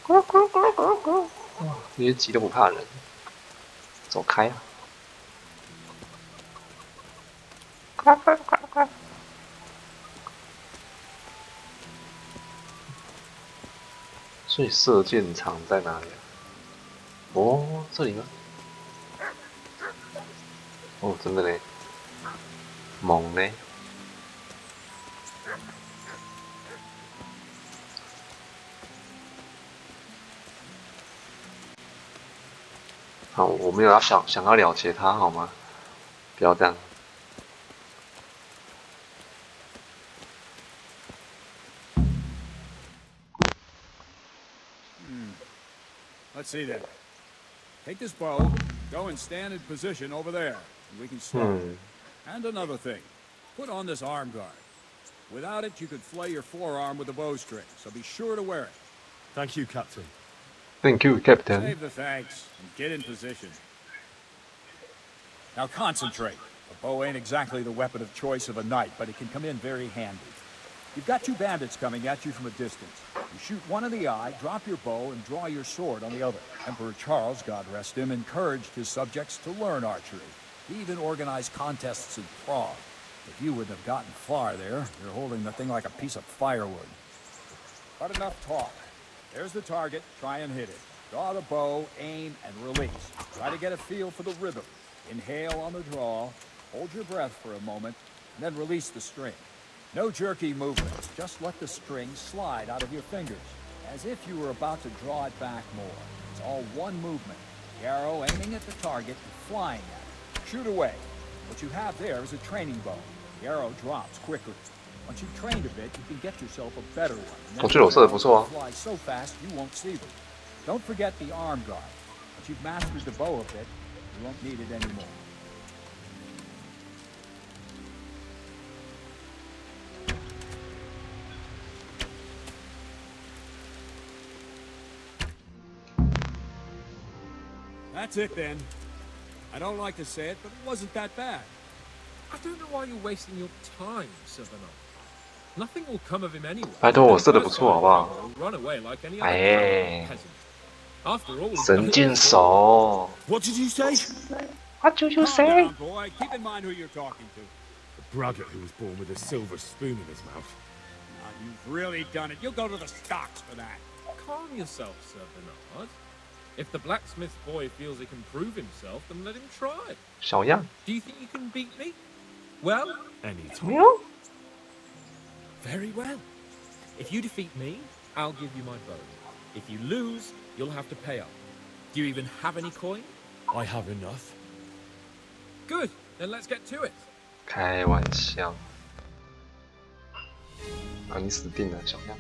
咕咕咕咕咕！那些鸡都不怕人，走开啊！快快快快！所以射箭场在哪里啊？哦，这里吗？哦，真的嘞。 猛呢？好，我没有要想要了结他，好吗？不要这样。Let's see then. Take this bow, go and stand in position over there, and we can start. And another thing, put on this arm guard. Without it, you could flay your forearm with a bowstring, so be sure to wear it. Thank you, Captain. Thank you, Captain. Save the thanks, and get in position. Now concentrate. A bow ain't exactly the weapon of choice of a knight, but it can come in very handy. You've got two bandits coming at you from a distance. You shoot one in the eye, drop your bow, and draw your sword on the other. Emperor Charles, God rest him, encouraged his subjects to learn archery. He even organized contests in Prague. If you wouldn't have gotten far there, you're holding the thing like a piece of firewood. But enough talk. There's the target. Try and hit it. Draw the bow, aim, and release. Try to get a feel for the rhythm. Inhale on the draw, hold your breath for a moment, and then release the string. No jerky movement. Just let the string slide out of your fingers, as if you were about to draw it back more. It's all one movement. The arrow aiming at the target and flying at it. Shoot away. What you have there is a training bow. The arrow drops quickly. Once you've trained a bit, you can get yourself a better one. 我觉得我射得不错啊。 Fly so fast you won't see them. Don't forget the arm guard. Once you've mastered the bow a bit, you won't need it anymore. That's it then. I don't like to say it, but it wasn't that bad. I don't know why you're wasting your time, Sir Bernard. Nothing will come of him anyway. 拜托我射得不错，好不好？ Run away like any other 哎， peasant. After all, 神箭手。 What did you say? What did you Calm say? down, boy. Keep in mind who you're talking to. The braggart who was born with a silver spoon in his mouth. Now, you've really done it. You'll go to the stocks for that. calm yourself, Sir Bernard. If the blacksmith boy feels he can prove himself, then let him try. 小样。 Do you think you can beat me? Well, anytime. Very well. If you defeat me, I'll give you my bow. If you lose, you'll have to pay up. Do you even have any coin? I have enough. Good. Then let's get to it. 开玩笑。啊，你死定了，小样。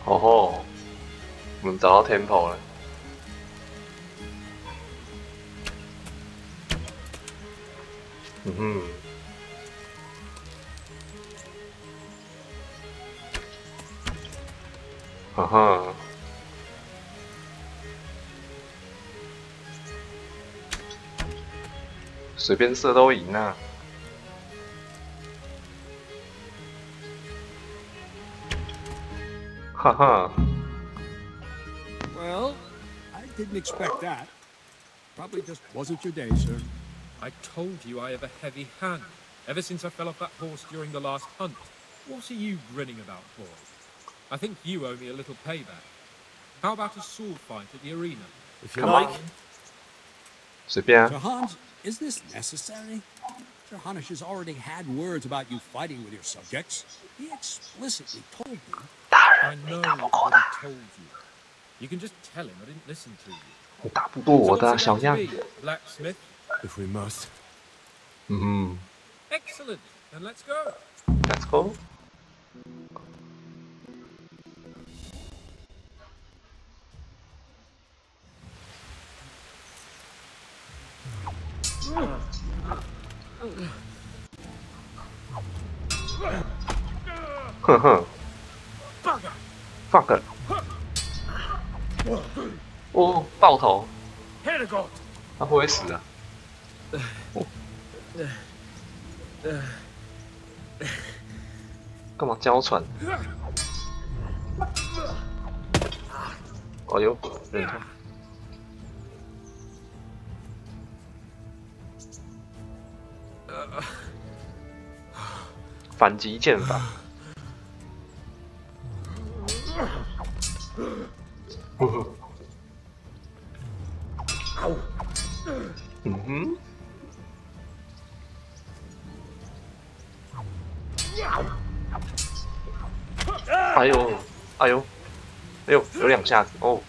哦吼，我们找到 tempo 了。嗯哼，哈哈，随便射都赢啊！ Haha. Well, I didn't expect that. Probably just wasn't your day, sir. I told you I have a heavy hand. Ever since I fell off that horse during the last hunt. What are you grinning about, boy? I think you owe me a little payback. How about a sword fight at the arena? If you like. 随便。 Sir Hans, is this necessary? Sir Hanush has already had words about you fighting with your subjects. He explicitly told me. I know what he told you. You can just tell him I didn't listen to you. 你打不过我的小样。 Blacksmith. If we must. 嗯 Excellent. Then let's go. Let's go. Fuck. 哦，爆头。他会不会死啊？干嘛娇喘？哦呦，忍痛。反击剑法。嗯哼。哎呦，哎呦，哎呦，有两下子哦。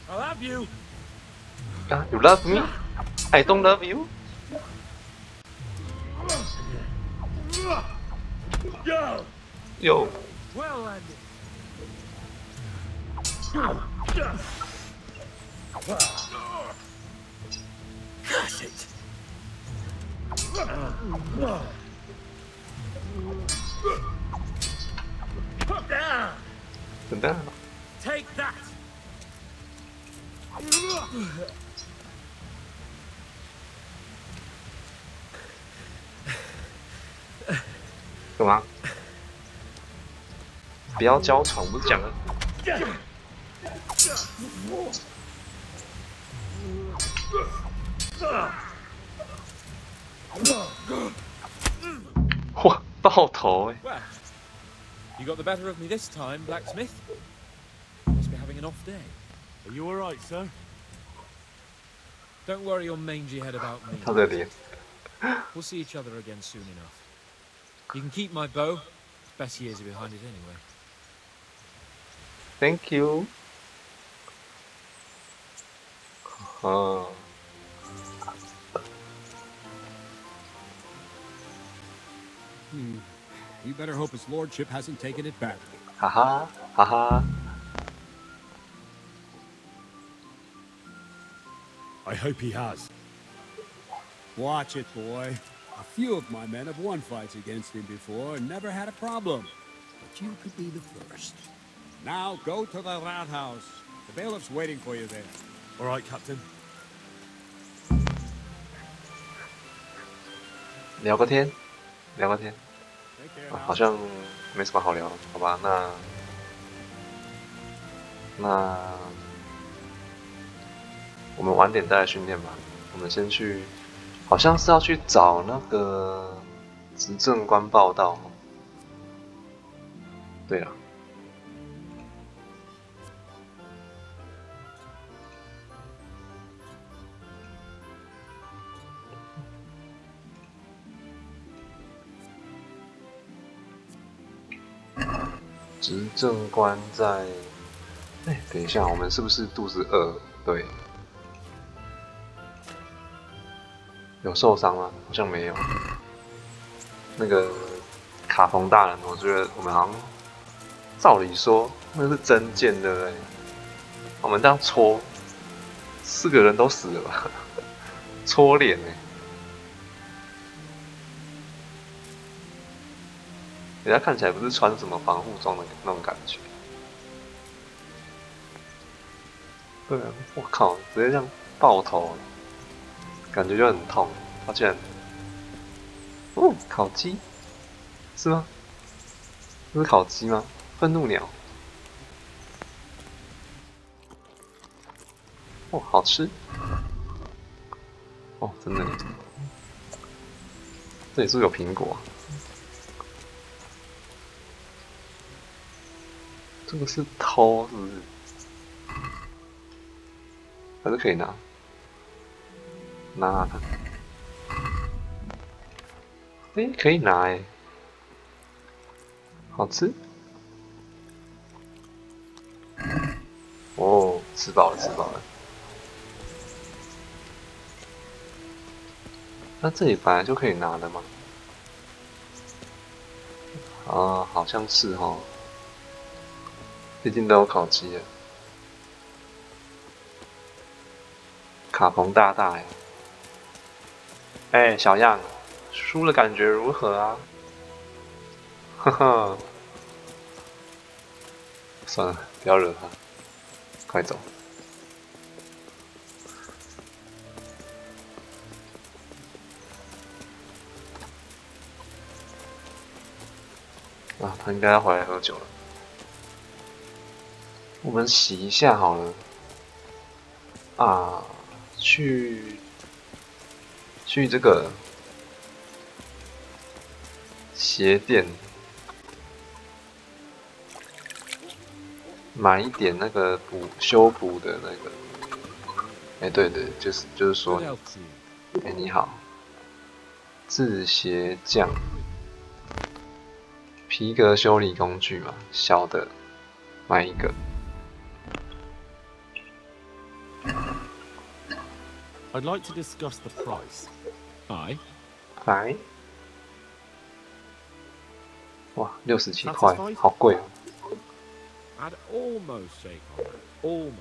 I love you. Ah, you love me? I don't love you。有。Well landed. Curse it. 滚蛋！ Take that. 干嘛？不要娇宠，不是讲了？哇，爆头哎！ Well, you got the better of me this time, blacksmith. Must be having an off day. Are you all right, sir? Don't worry your mangy head about me. 他的脸。 We'll see each other again soon enough. You can keep my bow. Best years are behind it anyway. Thank you. 哦。 You better hope his lordship hasn't taken it badly. 哈哈，哈哈。 I hope he has. Watch it, boy. A few of my men have won fights against him before and never had a problem. But you could be the first. Now go to the rat house. The bailiff's waiting for you there. All right, Captain. 聊个天，聊个天。好像没什么好聊，好吧？那我们晚点再来训练吧。我们先去。 好像是要去找那个执政官报道。对了，执政官在……哎，等一下，我们是不是肚子饿？对。 有受伤吗？好像没有。那个卡彭大人，我觉得我们好像照理说那是真剑，对不对？我们这样戳，4个人都死了吧？戳脸呢？人家看起来不是穿什么防护装的那种感觉。对啊，我靠，直接这样爆头。 感觉就很痛，抱歉。哦，烤鸡是吗？这是烤鸡吗？愤怒鸟。哦，好吃。哦，真的。这里是不是有苹果？这个是偷是不是？还是可以拿？ 拿它，哎，可以拿哎，好吃。哦，吃饱了，吃饱了。那这里本来就可以拿的吗？啊，好像是哦。毕竟都有烤鸡了。卡彭大大哎。 哎，小样，输了感觉如何啊？呵呵，算了，不要惹他，快走。啊，他应该要回来喝酒了。我们洗一下好了。啊，去这个鞋店买一点那个修补的那个。哎，对对，就是说，哎，你好，制鞋匠。 皮革修理工具嘛，小的买一个。I'd like to discuss the price. Aye. 来，哇，67块，好贵哦。I'd almost shake on that. Almost.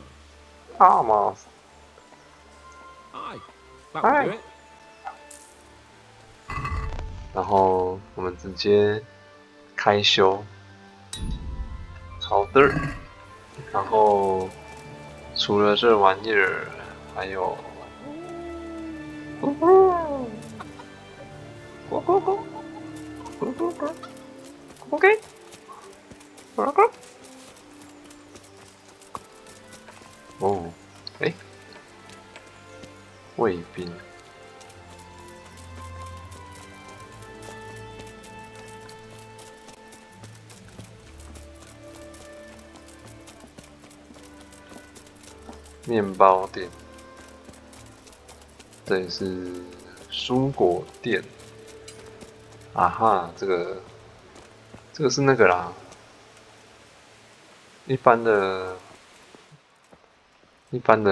Almost. Aye. That would do it. 然后我们直接开修。好的。然后除了这玩意儿，还有。OK。哦，哎，卫兵。面包店，这里是蔬果店。啊哈，这个是那个啦，一般的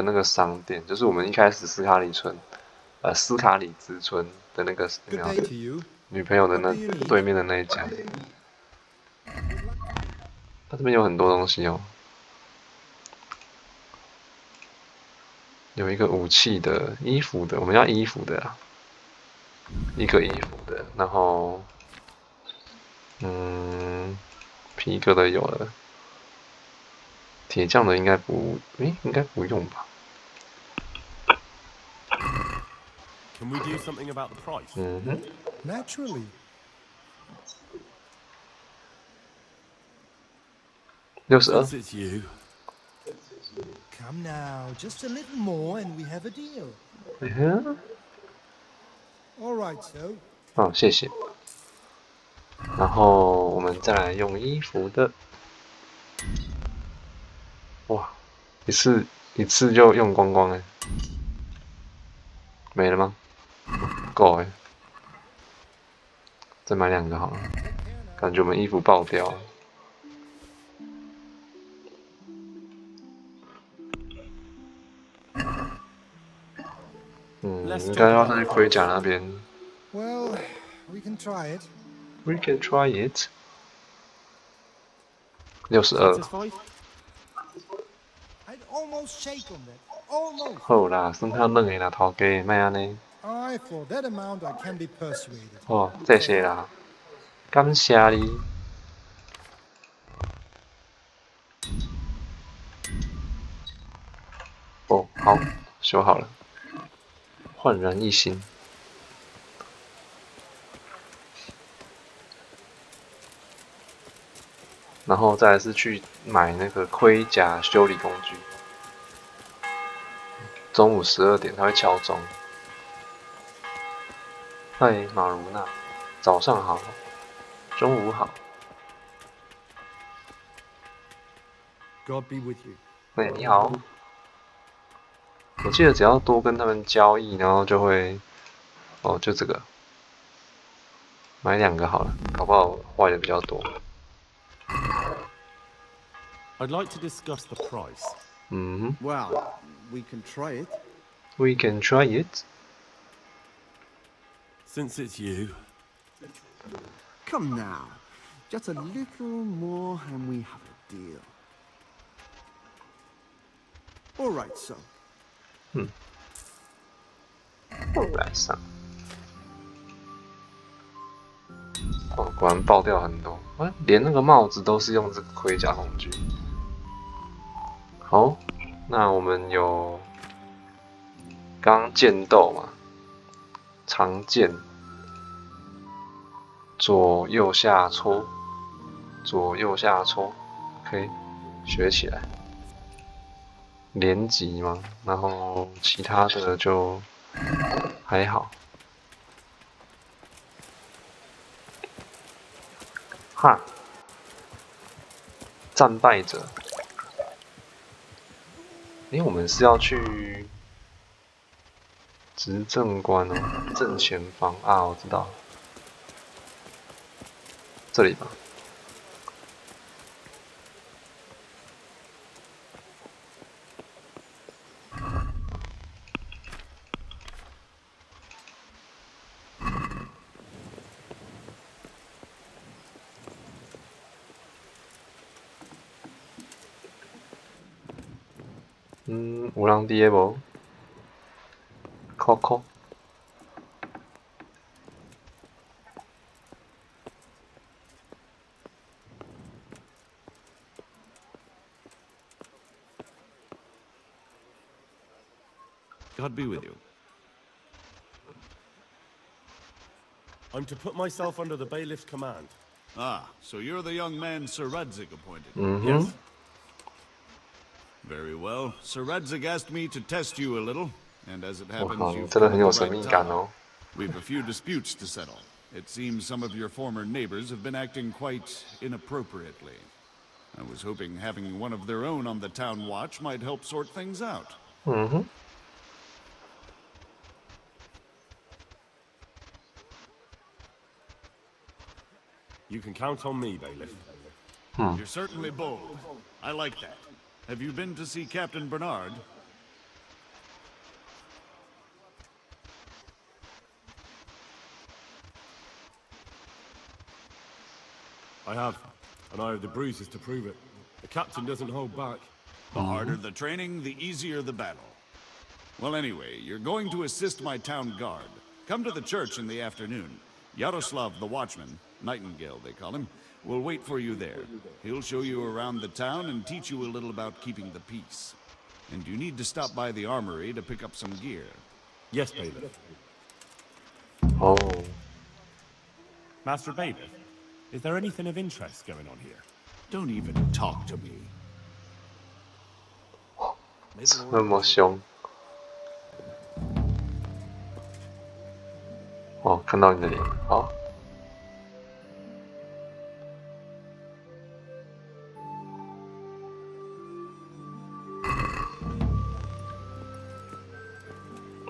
那个商店，就是我们一开始斯卡里兹村的那个女朋友的那对面的那一家。它这边有很多东西哦。有一个武器的、衣服的，我们要衣服的啦，一个衣服的，然后，皮革的有了，铁匠的应该不用吧？Can we do something about the price? Naturally. 62。Come now, just a little more and we have a deal. All right, so. 哦，谢谢。然后我们再来用衣服的。哇，一次就用光光哎，没了吗？够哎，再买2个好了，感觉我们衣服爆掉了。应该要在盔甲那边。Well, we can try it. We can try it. 62。I'd almost shake on that. Almost. 好啦，算较软的啦，头家，莫安尼。Aye, for that amount I can be persuaded. 哦，谢谢啦，感谢你。哦，好，修好了。焕然一新，然后再来是去买那个盔甲修理工具。中午12点他会敲钟。嗨，马如娜，早上好，中午好。God be with you。哎，你好。我记得只要多跟他们交易，然后就会，哦，就这个，买2个好了，搞不好坏的比较多。I'd like to discuss the price. Well, we can try it. We can try it. Since it's you. Come now, just a little more and we have a deal. All right, so. 后来上，哦，果然爆掉很多，连那个帽子都是用这个盔甲工具。好，那我们有刚剑斗嘛，长剑，左右下戳，左右下戳，可以学起来。连击嘛，然后其他的就还好。哈，战败者。我们是要去执政官哦，正前方啊，我知道，这里吧。有人伫个无？扣扣。God be with you. I'm to put myself under the bailiff's command. Ah, so you're the young man Sir Radzig appointed. Yes. Very well. Sir Radzig asked me to test you a little, and as it happens, 哇， you've 真的 come 很 at 有 the 神 right 秘感 time. 哦。 We've a few disputes to settle. It seems some of your former neighbors have been acting quite inappropriately. I was hoping having one of their own on the town watch might help sort things out. You can count on me, bailiff. You're certainly bold. I like that. Have you been to see Captain Bernard? I have, and I have the bruises to prove it. The captain doesn't hold back. The harder the training, the easier the battle. Well, anyway, you're going to assist my town guard. Come to the church in the afternoon. Yaroslav the watchman, Nightingale they call him, will wait for you there. He'll show you around the town and teach you a little about keeping the peace. And you need to stop by the armory to pick up some gear. Yes, bailiff. Oh. Master bailiff, is there anything of interest going on here? Don't even talk to me. 这么凶。哦，看到你的脸，好。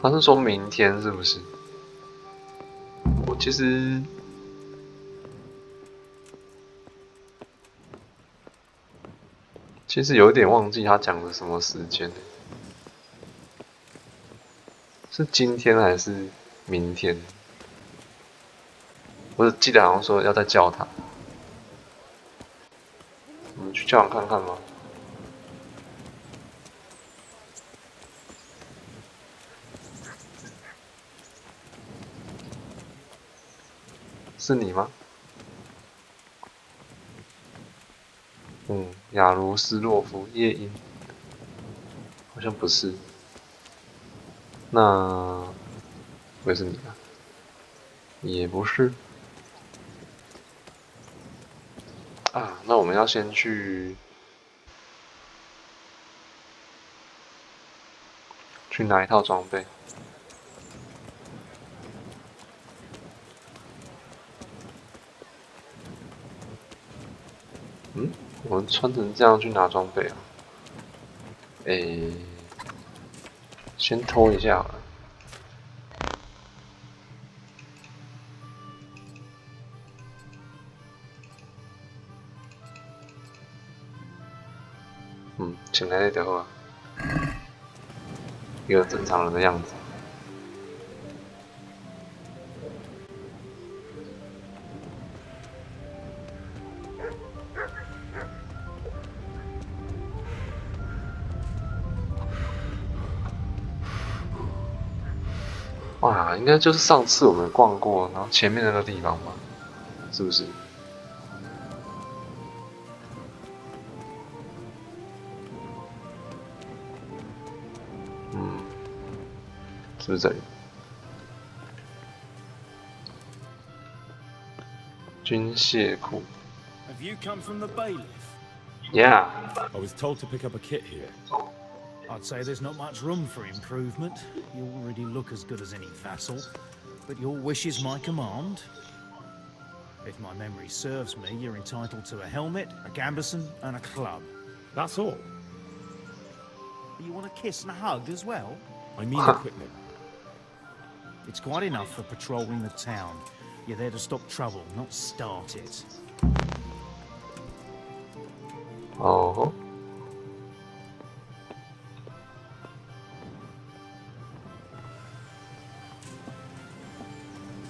他是说明天是不是？我其实有点忘记他讲的什么时间，是今天还是明天？我记得好像说要在教堂，我们去教堂看看吗？是你吗？雅卢斯洛夫夜莺，好像不是。那会是你吧？也不是。啊，那我们要先去拿一套装备。我们穿成这样去拿装备啊？先偷一下好了。请来的话，一个正常人的样子。哇，应该就是上次我们逛过，然后前面那个地方吧，是不是？是不是这里？军械库。Have you come from the bailiff? Yeah. I was told to pick up a kit here. I'd say there's not much room for improvement. You already look as good as any vassal, but your wish is my command. If my memory serves me, you're entitled to a helmet, a gambeson, and a club. That's all. You want a kiss and a hug as well? I mean equipment. It's quite enough for patrolling the town. You're there to stop trouble, not start it. Oh.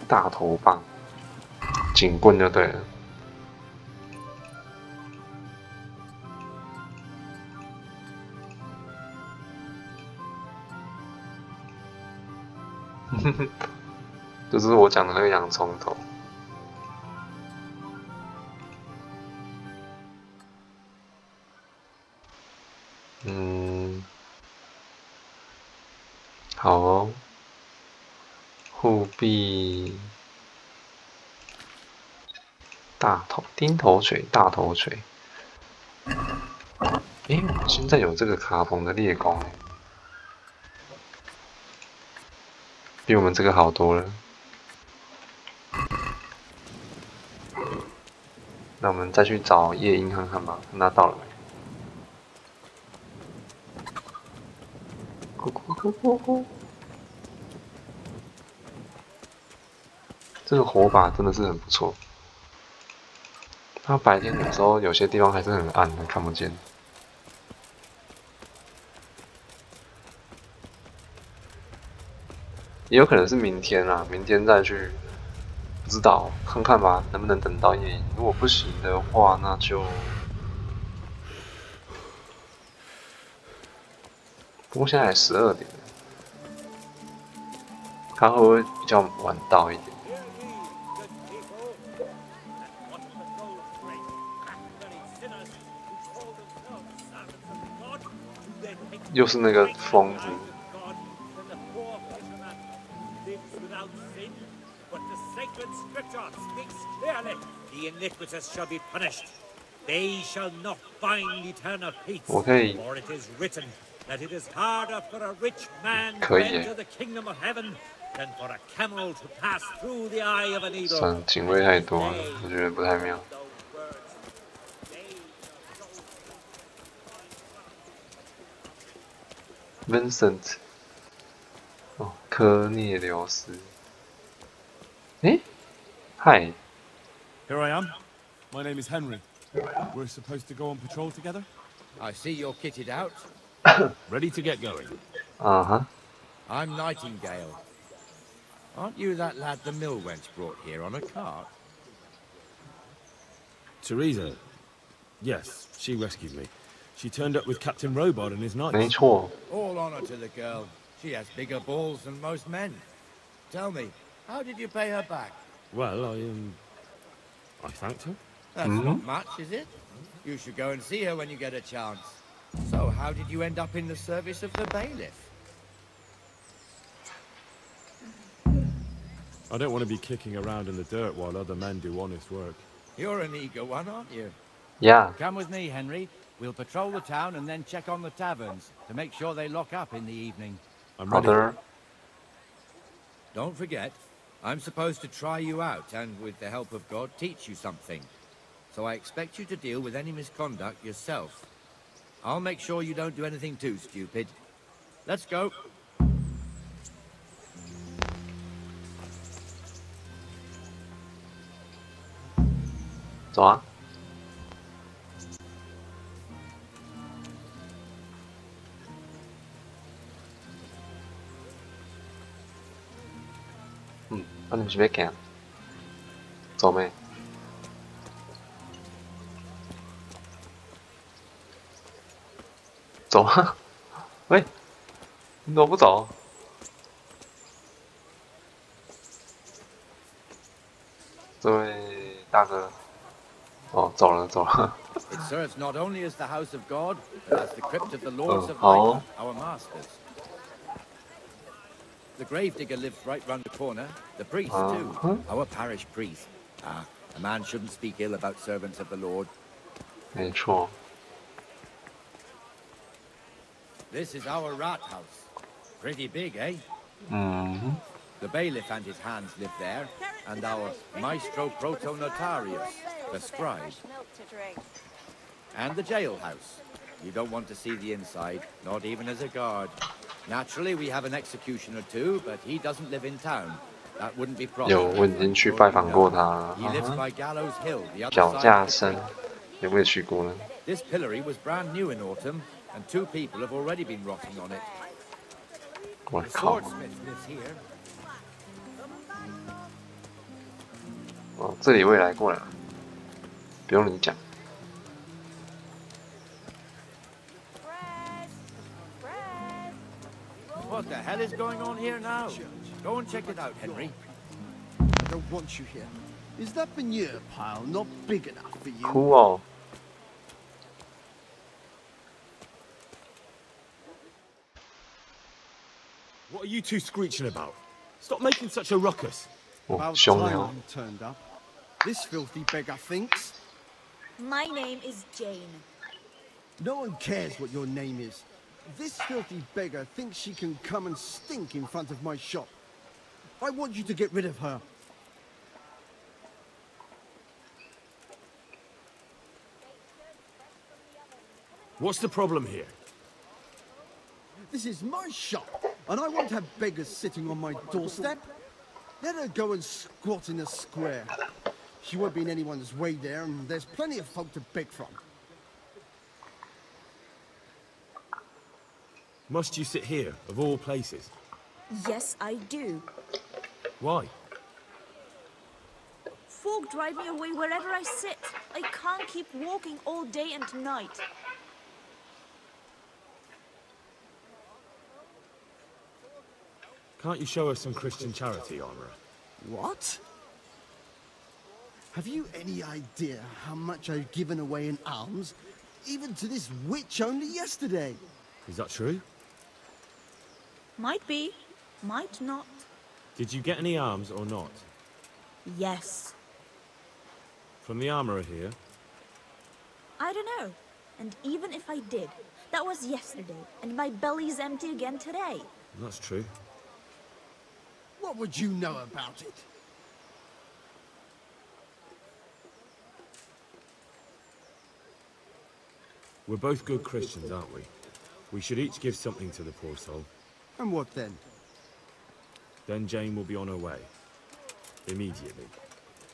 大头棒，警棍就对了。就是我讲的那个洋葱头。好哦。护臂钉头锤、大头锤。我们现在有这个卡彭的猎弓比我们这个好多了。那我们再去找夜莺看看吧，看他到了没？咕。这个火把真的是很不错。它白天有时候有些地方还是很暗的，看不见。也有可能是明天啊，明天再去，不知道，看看吧，能不能等到夜莺。如果不行的话，那就……不过现在才12点，看会不会比较晚到一点。又是那个疯子。我可以。可以耶。算了，警卫太多了，我觉得不太妙。Vincent， 哦，科涅留斯。Hi. Here I am. My name is Henry. We're supposed to go on patrol together? I see you're kitted out. Ready to get going. Uh-huh. I'm Nightingale. Aren't you that lad the mill wench brought here on a cart? Teresa. Yes, she rescued me. She turned up with Captain Robot and his knights. 没错。All honor to the girl. She has bigger balls than most men. Tell me, how did you pay her back? Well, I thanked her. That's not much, is it? You should go and see her when you get a chance. So, how did you end up in the service of the bailiff? I don't want to be kicking around in the dirt while other men do honest work. You're an eager one, aren't you? Yeah. Come with me, Henry. We'll patrol the town and then check on the taverns to make sure they lock up in the evening. I'm ready. Don't forget, I'm supposed to try you out and, with the help of God, teach you something. So I expect you to deal with any misconduct yourself. I'll make sure you don't do anything too stupid. Let's go. 走啊！那你们随便干，走没？走啊！喂，你怎么不走？这位大哥，哦，走了。It serves not only as the house of God, but as the crypt of the lords of light, our masters. The gravedigger lives right round the corner. The priest too, our parish priest. Ah, a man shouldn't speak ill about servants of the Lord. 没错。This is our rat house. Pretty big, eh? The bailiff and his hands live there, and our maestro proto-notarius, the scribe. And the jailhouse. You don't want to see the inside, not even as a guard. Naturally, we have an executioner too, but he doesn't live in town. That wouldn't be proper. 有，我已经去拜访过他了。 He lives by Gallows Hill, the other 脚 side 架 of the 生 cliff. 有没有去过呢？ This pillory was brand new in autumn, and 2 people have already been rotting on it. 我 The 靠！ swordsmith lives here. 哦，这里我也来过了，不用你讲。 What the hell is going on here now? Go and check it out, Henry. I don't want you here. Is that manure pile not big enough for you? 哭哦。 What are you two screeching about? Stop making such a ruckus. About time you turned up. This filthy beggar thinks. My name is Jane. No one cares what your name is. This filthy beggar thinks she can come and stink in front of my shop. I want you to get rid of her. What's the problem here? This is my shop, and I won't have beggars sitting on my doorstep. Let her go and squat in a square. She won't be in anyone's way there, and there's plenty of folk to beg from. Must you sit here, of all places? Yes, I do. Why? Folk drive me away wherever I sit. I can't keep walking all day and night. Can't you show us some Christian charity, Armourer? What? Have you any idea how much I've given away in alms, even to this witch only yesterday? Is that true? Might be, might not. Did you get any alms or not? Yes. From the Armourer here? I don't know. And even if I did, that was yesterday, and my belly's empty again today. That's true. What would you know about it? We're both good Christians, aren't we? We should each give something to the poor soul. And what then? Then Jane will be on her way. Immediately.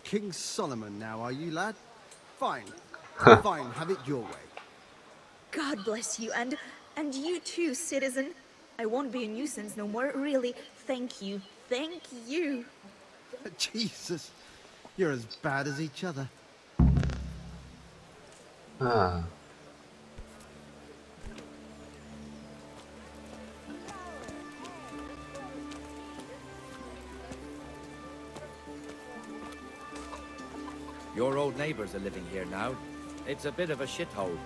King Solomon now, are you, lad? Fine. Fine, have it your way. God bless you, and you too, citizen. I won't be a nuisance no more, really. Thank you. Thank you. Jesus, you're as bad as each other. Ah. Your old neighbours are living here now. It's a bit of a shithole.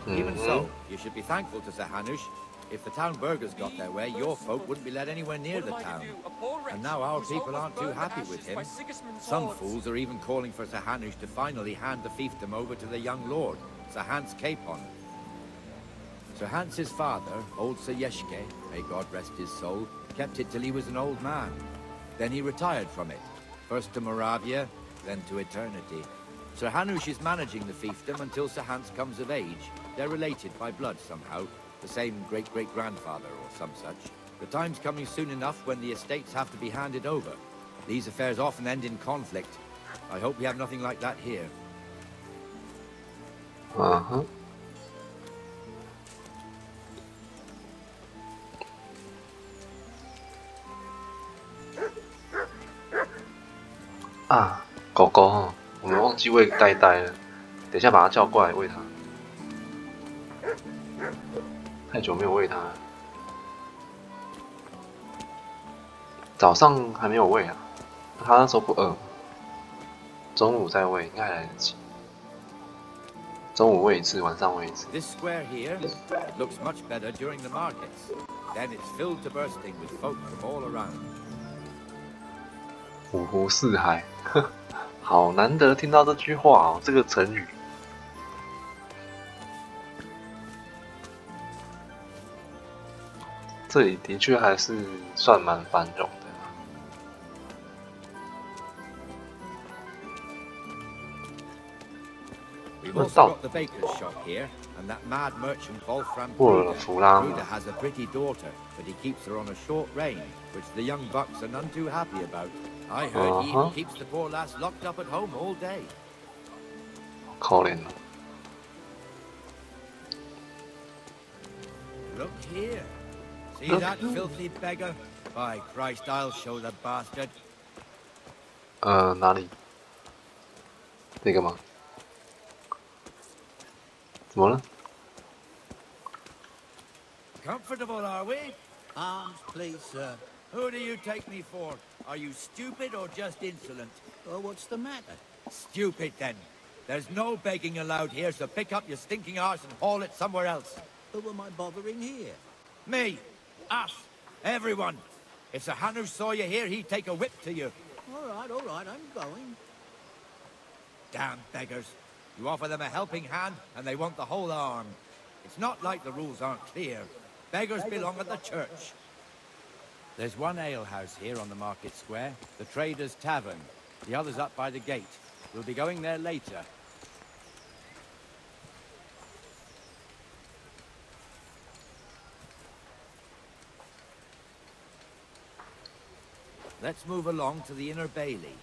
Even so, you should be thankful to Sir Hanush. If the town burghers got their way, your folk wouldn't be let anywhere near the town. And now our people aren't too happy with him. Some fools are even calling for Sir Hanush to finally hand the fiefdom over to the young lord, Sir Hans Capon. Sir Hans's father, old Sir Yeshke, may God rest his soul, kept it till he was an old man. Then he retired from it, first to Moravia, then to eternity. Sir Hanush is managing the fiefdom until Sir Hans comes of age. They're related by blood somehow. The same great-great-grandfather or some such. The time's coming soon enough when the estates have to be handed over. These affairs often end in conflict. I hope we have nothing like that here. Uh-huh.啊，狗狗哈，我们忘记喂呆呆了，等一下把它叫过来喂它。太久没有喂它了，早上还没有喂啊，它那时候不饿，中午再喂应该还来得及。中午喂一次，晚上喂一次。This square here looks much better during the markets. Then it's filled to bursting with folk from all around. 五湖四海，好难得听到这句话哦，这个成语。这里的确还是算蛮繁荣的。We've also got the baker's shop here, and that mad merchant Wolfram Bruder has a pretty daughter, but he keeps her on a short rein, which the young bucks are none too happy about. I heard he even keeps the poor lass locked up at home all day. 可怜了。 Look here. See that filthy beggar? By Christ, I'll show the bastard. 哪里？这个吗？怎么了？ Comfortable, are we? Arms, please, sir. Who do you take me for? Are you stupid or just insolent? Oh, what's the matter? Stupid, then. There's no begging allowed here, so pick up your stinking arse and haul it somewhere else. Who am I bothering here? Me. Us. Everyone. If Sir Hanush saw you here, he'd take a whip to you. All right, I'm going. Damn beggars. You offer them a helping hand, and they want the whole arm. It's not like the rules aren't clear. Beggars belong at the church. There's one alehouse here on the market square, the Trader's Tavern. The other's up by the gate. We'll be going there later. Let's move along to the Inner Bailey.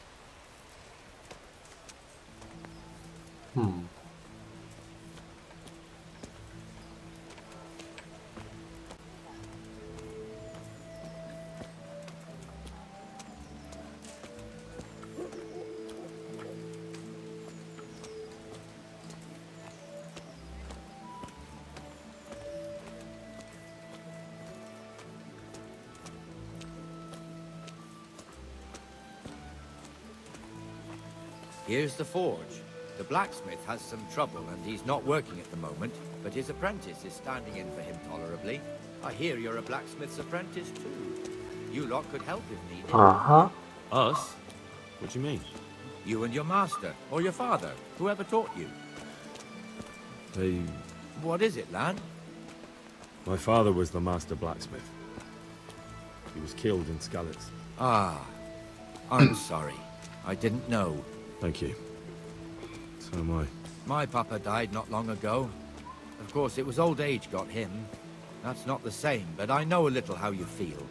Here's the forge. The blacksmith has some trouble and he's not working at the moment, but his apprentice is standing in for him tolerably. I hear you're a blacksmith's apprentice too. You lot could help if needed. Us? What do you mean? You and your master, or your father, whoever taught you. They... What is it, lad? My father was the master blacksmith. He was killed in Skalitz. Ah, I'm sorry. I didn't know. Thank you. So am I. My papa died not long ago. Of course, it was old age got him. That's not the same, but I know a little how you feel.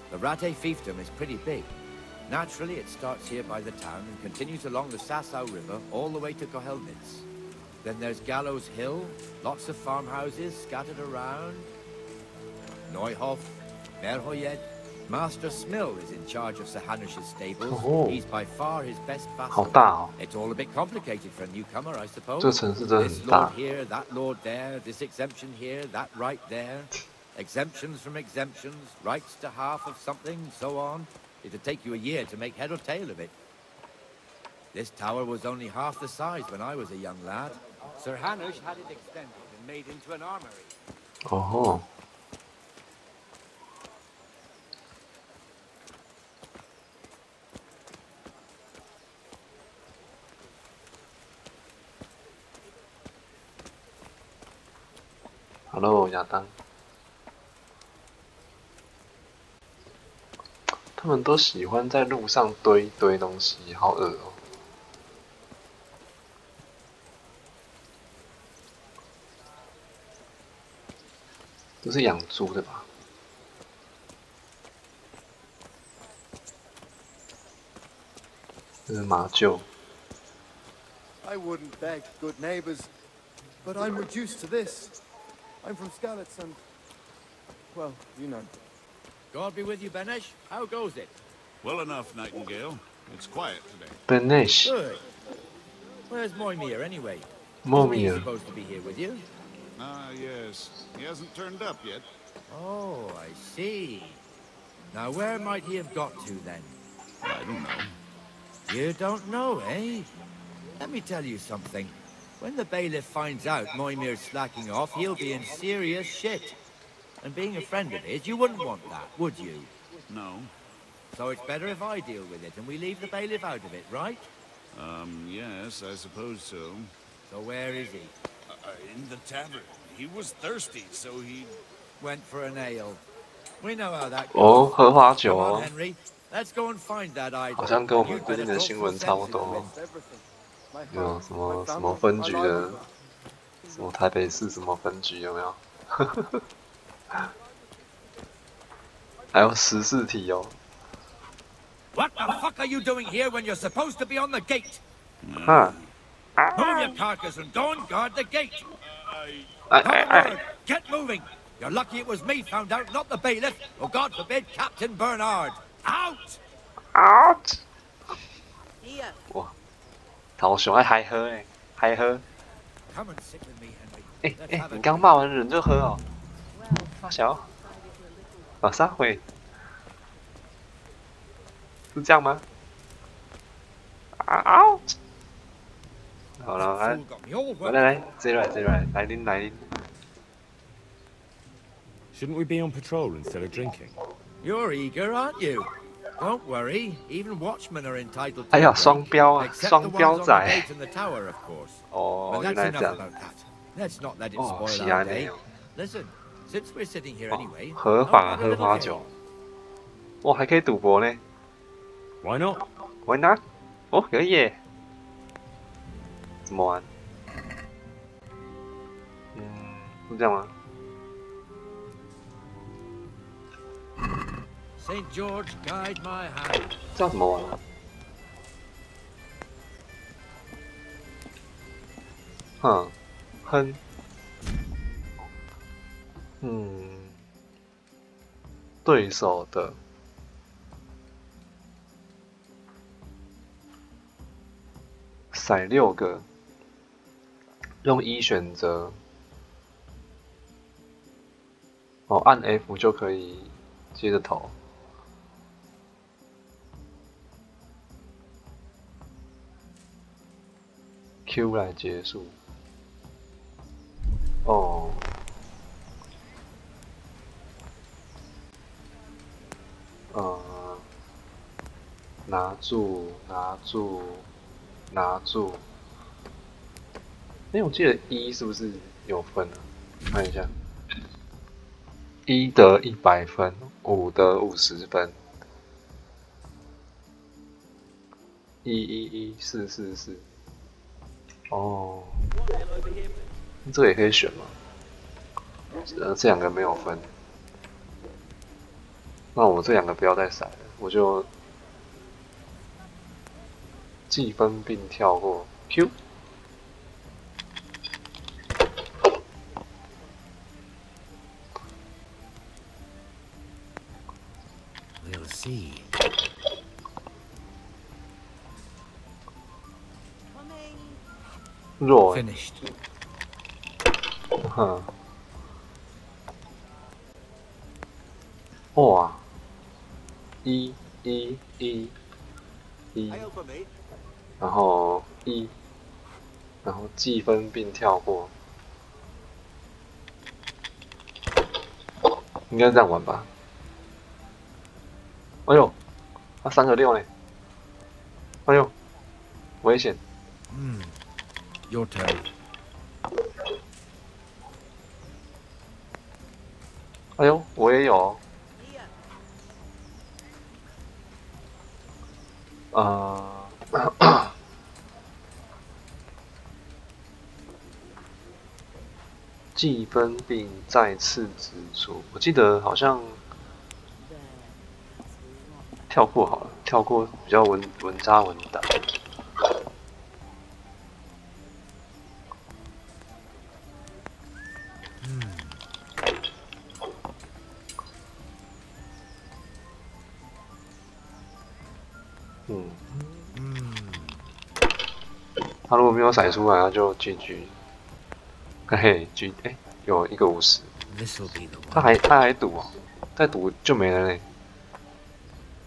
The Rate fiefdom is pretty big. Naturally, it starts here by the town and continues along the Sasau River all the way to Kohelnitz. Then there's Gallows Hill, lots of farmhouses scattered around. Neuhof, Merhoyed. Master Smill is in charge of Sir Hanush's stables. Oh. He's by far his best 好 vassal. 大哦！ It's all a bit complicated for a newcomer, I suppose. 这城市真的 This 很大 lord。here, that lord there, this exemption here, that right there. Exemptions from exemptions, rights to half of something, so on. It'd take you a year to make head or tail of it. This tower was only half the size when I was a young lad. Sir Hanush had it extended and made into an armory. 哦吼， Hello， 亚当。他们都喜欢在路上堆一堆东西，好恶哦。这是养猪的吧？这是马厩。 I wouldn't beg, good neighbors, but I'm reduced to this. I'm from Skalitz and, well, you know. God be with you, Benesh. How goes it? Well enough, Nightingale. It's quiet today. Benesh. Good. Where's Moimir, anyway? Moimir. Isn't he supposed to be here with you? Ah, yes. He hasn't turned up yet. Oh, I see. Now, where might he have got to, then? I don't know. You don't know, eh? Let me tell you something. When the bailiff finds out Moimir's slacking off, he'll be in serious shit. And being a friend of his, you wouldn't want that, would you? No. So it's better if I deal with it and we leave the bailiff out of it, right? Yes, I suppose so. So where is he? In the tavern. He was thirsty, so he... Went for an ale. We know how that 哦， goes. 荷花酒 Come 哦 on,，Henry. Let's go and find that idol. 好像跟我们 You'd 最 better 近的 talk 新闻 some 差不 sense 多 into 哦 him.。有什么分局的，什么台北市什么分局有没有？还有14题哦。What the fuck are you doing here when you're supposed to be on the gate? 啊 Move your carcass and go and guard the gate. Have a word. Get moving. You're lucky it was me found out, not the bailiff, or God forbid, Captain Bernard. Out! out！ 哇，好凶！哎，还喝哎，还喝！ Come and sit with me, Henry. 哎，你刚骂完人就喝哦？大小，啥会？是这样吗？啊！好了，来，这来，来拎。 Shouldn't we be on patrol instead of drinking? You're eager, aren't you? Don't worry, even watchmen are entitled to 哎呀， a break, 双标啊， except 双 the ones 标 on the 仔。 gate in the tower, of course. 哦， But 原 that's 来这 enough 样。 about that. Let's not let it 哦， spoil 是 our 安尼 day. Listen, since we're sitting here anyway, 合 how 法 about a 合 little 法 game? 酒。哇，还可以赌博呢。 Why not? Why not？ 哦，可以耶。怎么玩？是这样吗？ St. George, guide my hand. 这样怎么玩啊？哼，对手的骰6个，用1选择。哦，按 F 就可以接着投。 Q 来结束。哦，拿住。哎，我记得1是不是有分啊？看一下，1得100分，5得50分，1114444。 哦，这个也可以选吗？这两个没有分，那我这两个不要再骰了，我就计分并跳过 Q。We'll see. 弱 Finished. 哼，哇，1，然后1，然后计分并跳过，应该这样玩吧？哎呦，他3个6呢，哎呦，危险！ Your turn. 哎呦，我也有。计分并再次指出，我记得好像跳过好了，跳过比较稳扎稳打。他如果没有骰出来，他就 GG。嘿嘿，G 有一个50。他还赌哦，再赌就没了嘞。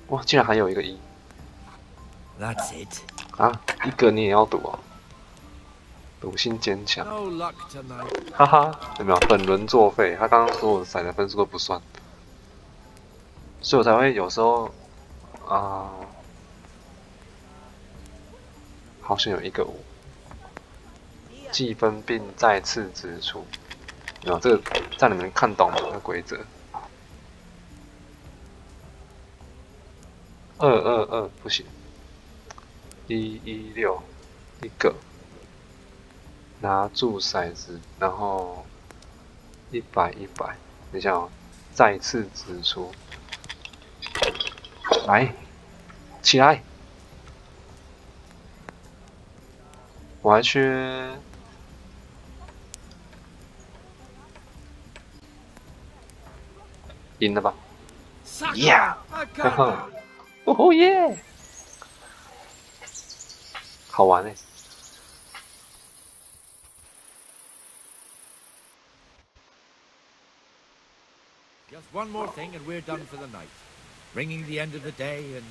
哇，竟然还有一个1。That's it. 啊，一个你也要赌哦？赌性坚强。 No luck tonight. 哈哈，有没有？本轮作废。他刚刚说我骰的分数都不算，所以我才会有时候好像有一个5。 计分并再次指出，有这个在你们看懂这个规则。222不行，116一个，拿住骰子，然后100，等一下哦，再次指出，来起来！我还缺赢了吧 ？Yeah！ 哈哈，哦耶！好玩哎！ Just one more thing and we're done for the night. Ringing the end of the day and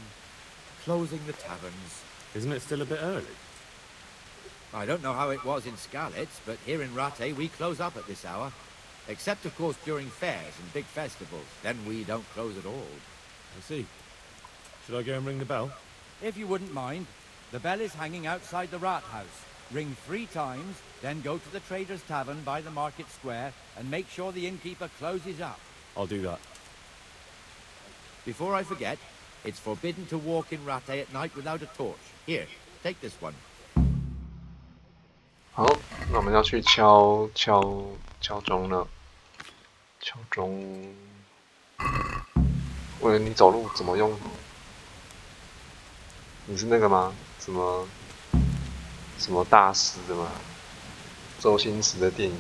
closing the taverns. Isn't it still a bit early? I don't know how it was in Skalitz, but here in Rattay we close up at this hour. Except, of course, during fairs and big festivals. Then we don't close at all. I see. Should I go and ring the bell? If you wouldn't mind. The bell is hanging outside the rat house. Ring 3 times, then go to the Trader's Tavern by the market square and make sure the innkeeper closes up. I'll do that. Before I forget, it's forbidden to walk in Rattay at night without a torch. Here, take this one. 好，那我们要去敲钟了。敲钟。喂，你走路怎么用？你是那个吗？什么大师的吗？周星驰的电影。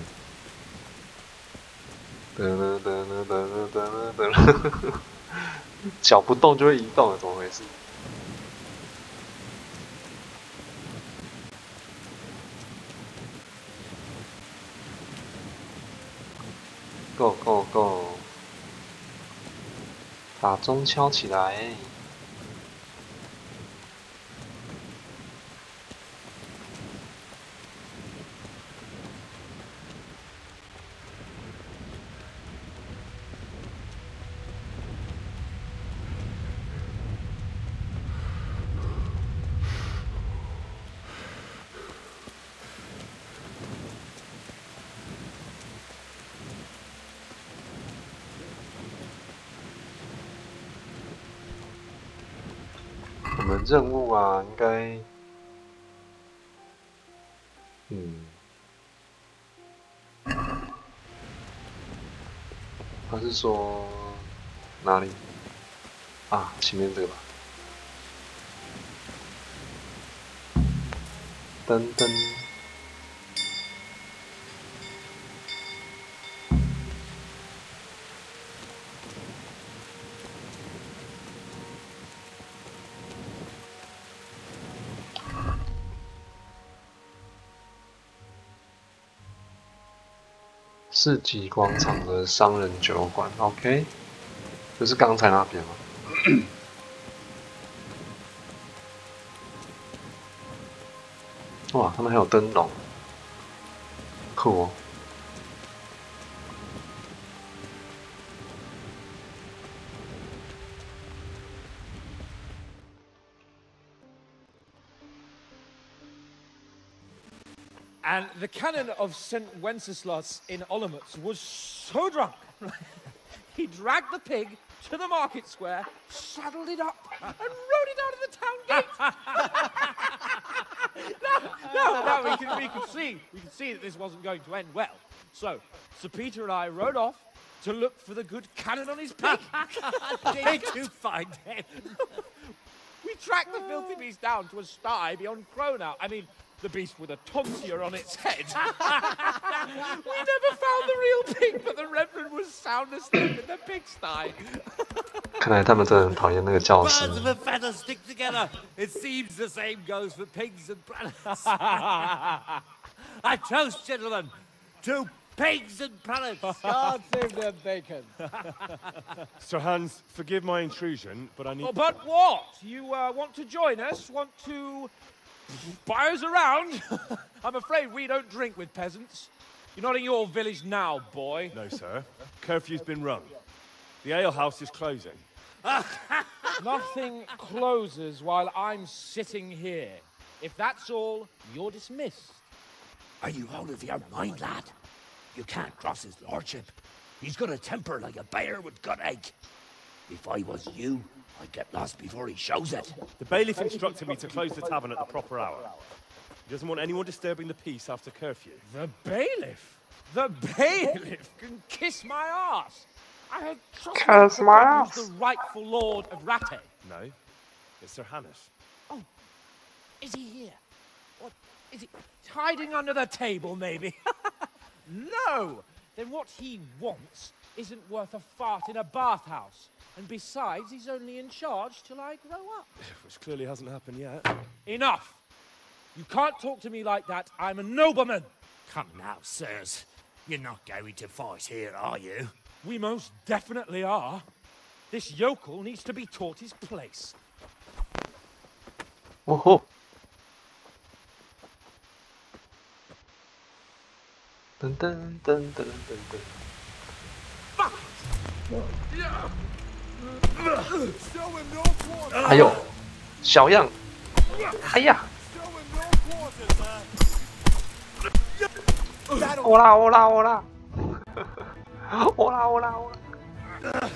脚不动就会移动了，怎么回事？ Go go go！ 把钟敲起来。我们任务啊，应该，他是说哪里啊？前面这个吧。噔噔。 市集广场的商人酒馆 ，OK， 就是刚才那边吗？哇，他们还有灯笼，酷哦！ And the canon of St. Wenceslas in Olomouc was so drunk, he dragged the pig to the market square, saddled it up, and rode it out of the town gate. no, we could see that this wasn't going to end well. So, Sir Peter and I rode off to look for the good canon on his pig. Did you find him? We tracked the filthy beast down to a sty beyond Cronau. I mean, the beast with a tonsure on its head. We never found the real pig, but the Reverend was sound asleep in the pigsty. 看来他们真的很讨厌那个教师。 Birds of a feather stick together. It seems the same goes for pigs and prelates. I toast, gentlemen, to pigs and prelates. God save their bacon. Sir Hans, forgive my intrusion, but I need... Oh, but what? You want to join us? Want to buy us around? I'm afraid we don't drink with peasants. You're not in your village now, boy. No, sir. Curfew's been rung. The alehouse is closing. Nothing closes while I'm sitting here. If that's all, you're dismissed. Are you out of your mind, lad? You can't cross his lordship. He's got a temper like a bear with gut ache. If I was you, I'd get lost before he shows it. The bailiff instructed me to close the tavern at the proper hour. He doesn't want anyone disturbing the peace after curfew. The bailiff? The bailiff can kiss my ass. I had trusted Kiss my him ass. was the rightful lord of Rattay. No. It's Sir Hamish. Oh, is he here? What is he hiding under the table, maybe? No! Then what he wants isn't worth a fart in a bathhouse. And besides, he's only in charge till I grow up. Which clearly hasn't happened yet. Enough! You can't talk to me like that. I'm a nobleman. Come now, sirs. You're not going to fight here, are you? We most definitely are. This yokel needs to be taught his place. Oh. Dun dun dun dun dun dun. Fuck! 哎呦，小样！哎呀！我啦！我啦！我啦！我啦！我啦！我啦！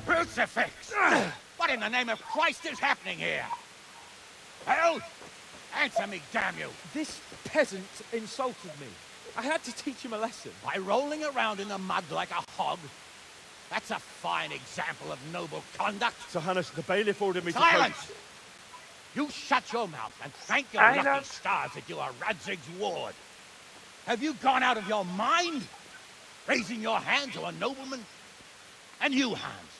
Crucifix! What in the name of Christ is happening here? Hell! Answer me, damn you! This peasant insulted me. I had to teach him a lesson. By rolling around in the mud like a hog? That's a fine example of noble conduct. Sir Hamish, the bailiff ordered me to... Silence! You shut your mouth and thank your lucky stars that you are Radzig's ward. Have you gone out of your mind? Raising your hand to a nobleman? And you, Hans,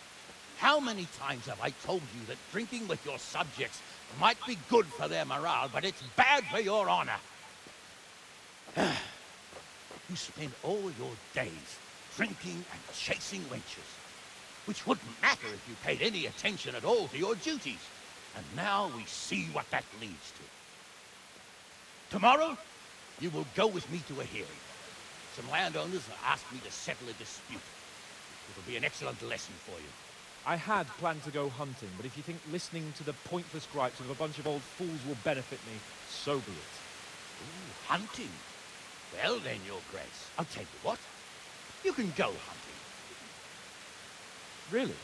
how many times have I told you that drinking with your subjects might be good for their morale, but it's bad for your honor? You spend all your days drinking and chasing wenches, which wouldn't matter if you paid any attention at all to your duties. And now we see what that leads to. Tomorrow, you will go with me to a hearing. Some landowners have asked me to settle a dispute. It'll be an excellent lesson for you. I had planned to go hunting, but if you think listening to the pointless gripes of a bunch of old fools will benefit me, so be it. Ooh, hunting? Well then, Your Grace, I'll tell you what. You can go hunting. Really?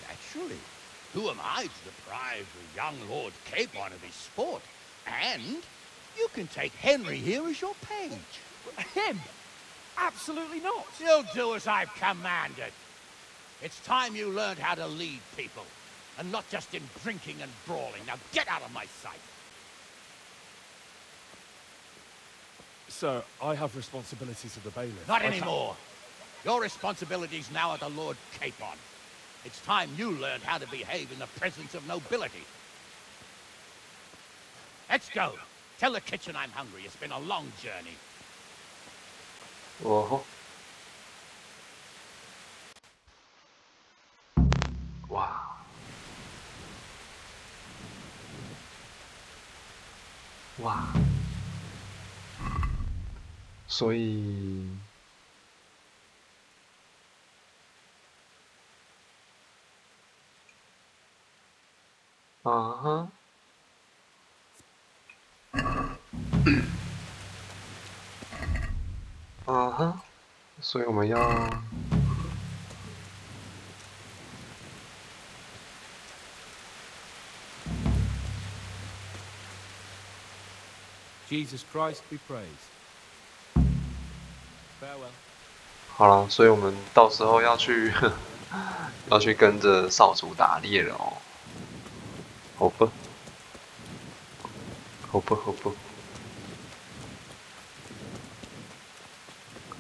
Naturally. Who am I to deprive the young Lord Capon of his sport? And you can take Henry here as your page. Him? Absolutely not. You'll do as I've commanded. It's time you learned how to lead people, and not just in drinking and brawling. Now get out of my sight. Sir, I have responsibilities of the bailiff. Not anymore. Your responsibilities now are the Lord Capon. It's time you learned how to behave in the presence of nobility. Let's go. Tell the kitchen I'm hungry. It's been a long journey. Oh. Wow. Wow. 所以，啊哈，啊哈，所以我们要。 Jesus Christ be praised. Farewell. 好了，所以我们到时候要去要去跟着少主打猎了哦。好吧，好吧，好吧。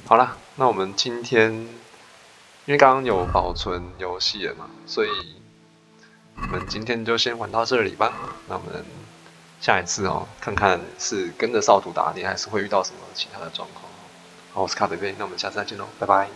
好啦，那我们今天因为刚刚有保存游戏了嘛，所以我们今天就先玩到这里吧。那我们下一次哦，看看是跟着少主打猎，还是会遇到什么其他的状况。好，我是卡北贝，那我们下次再见喽，拜拜。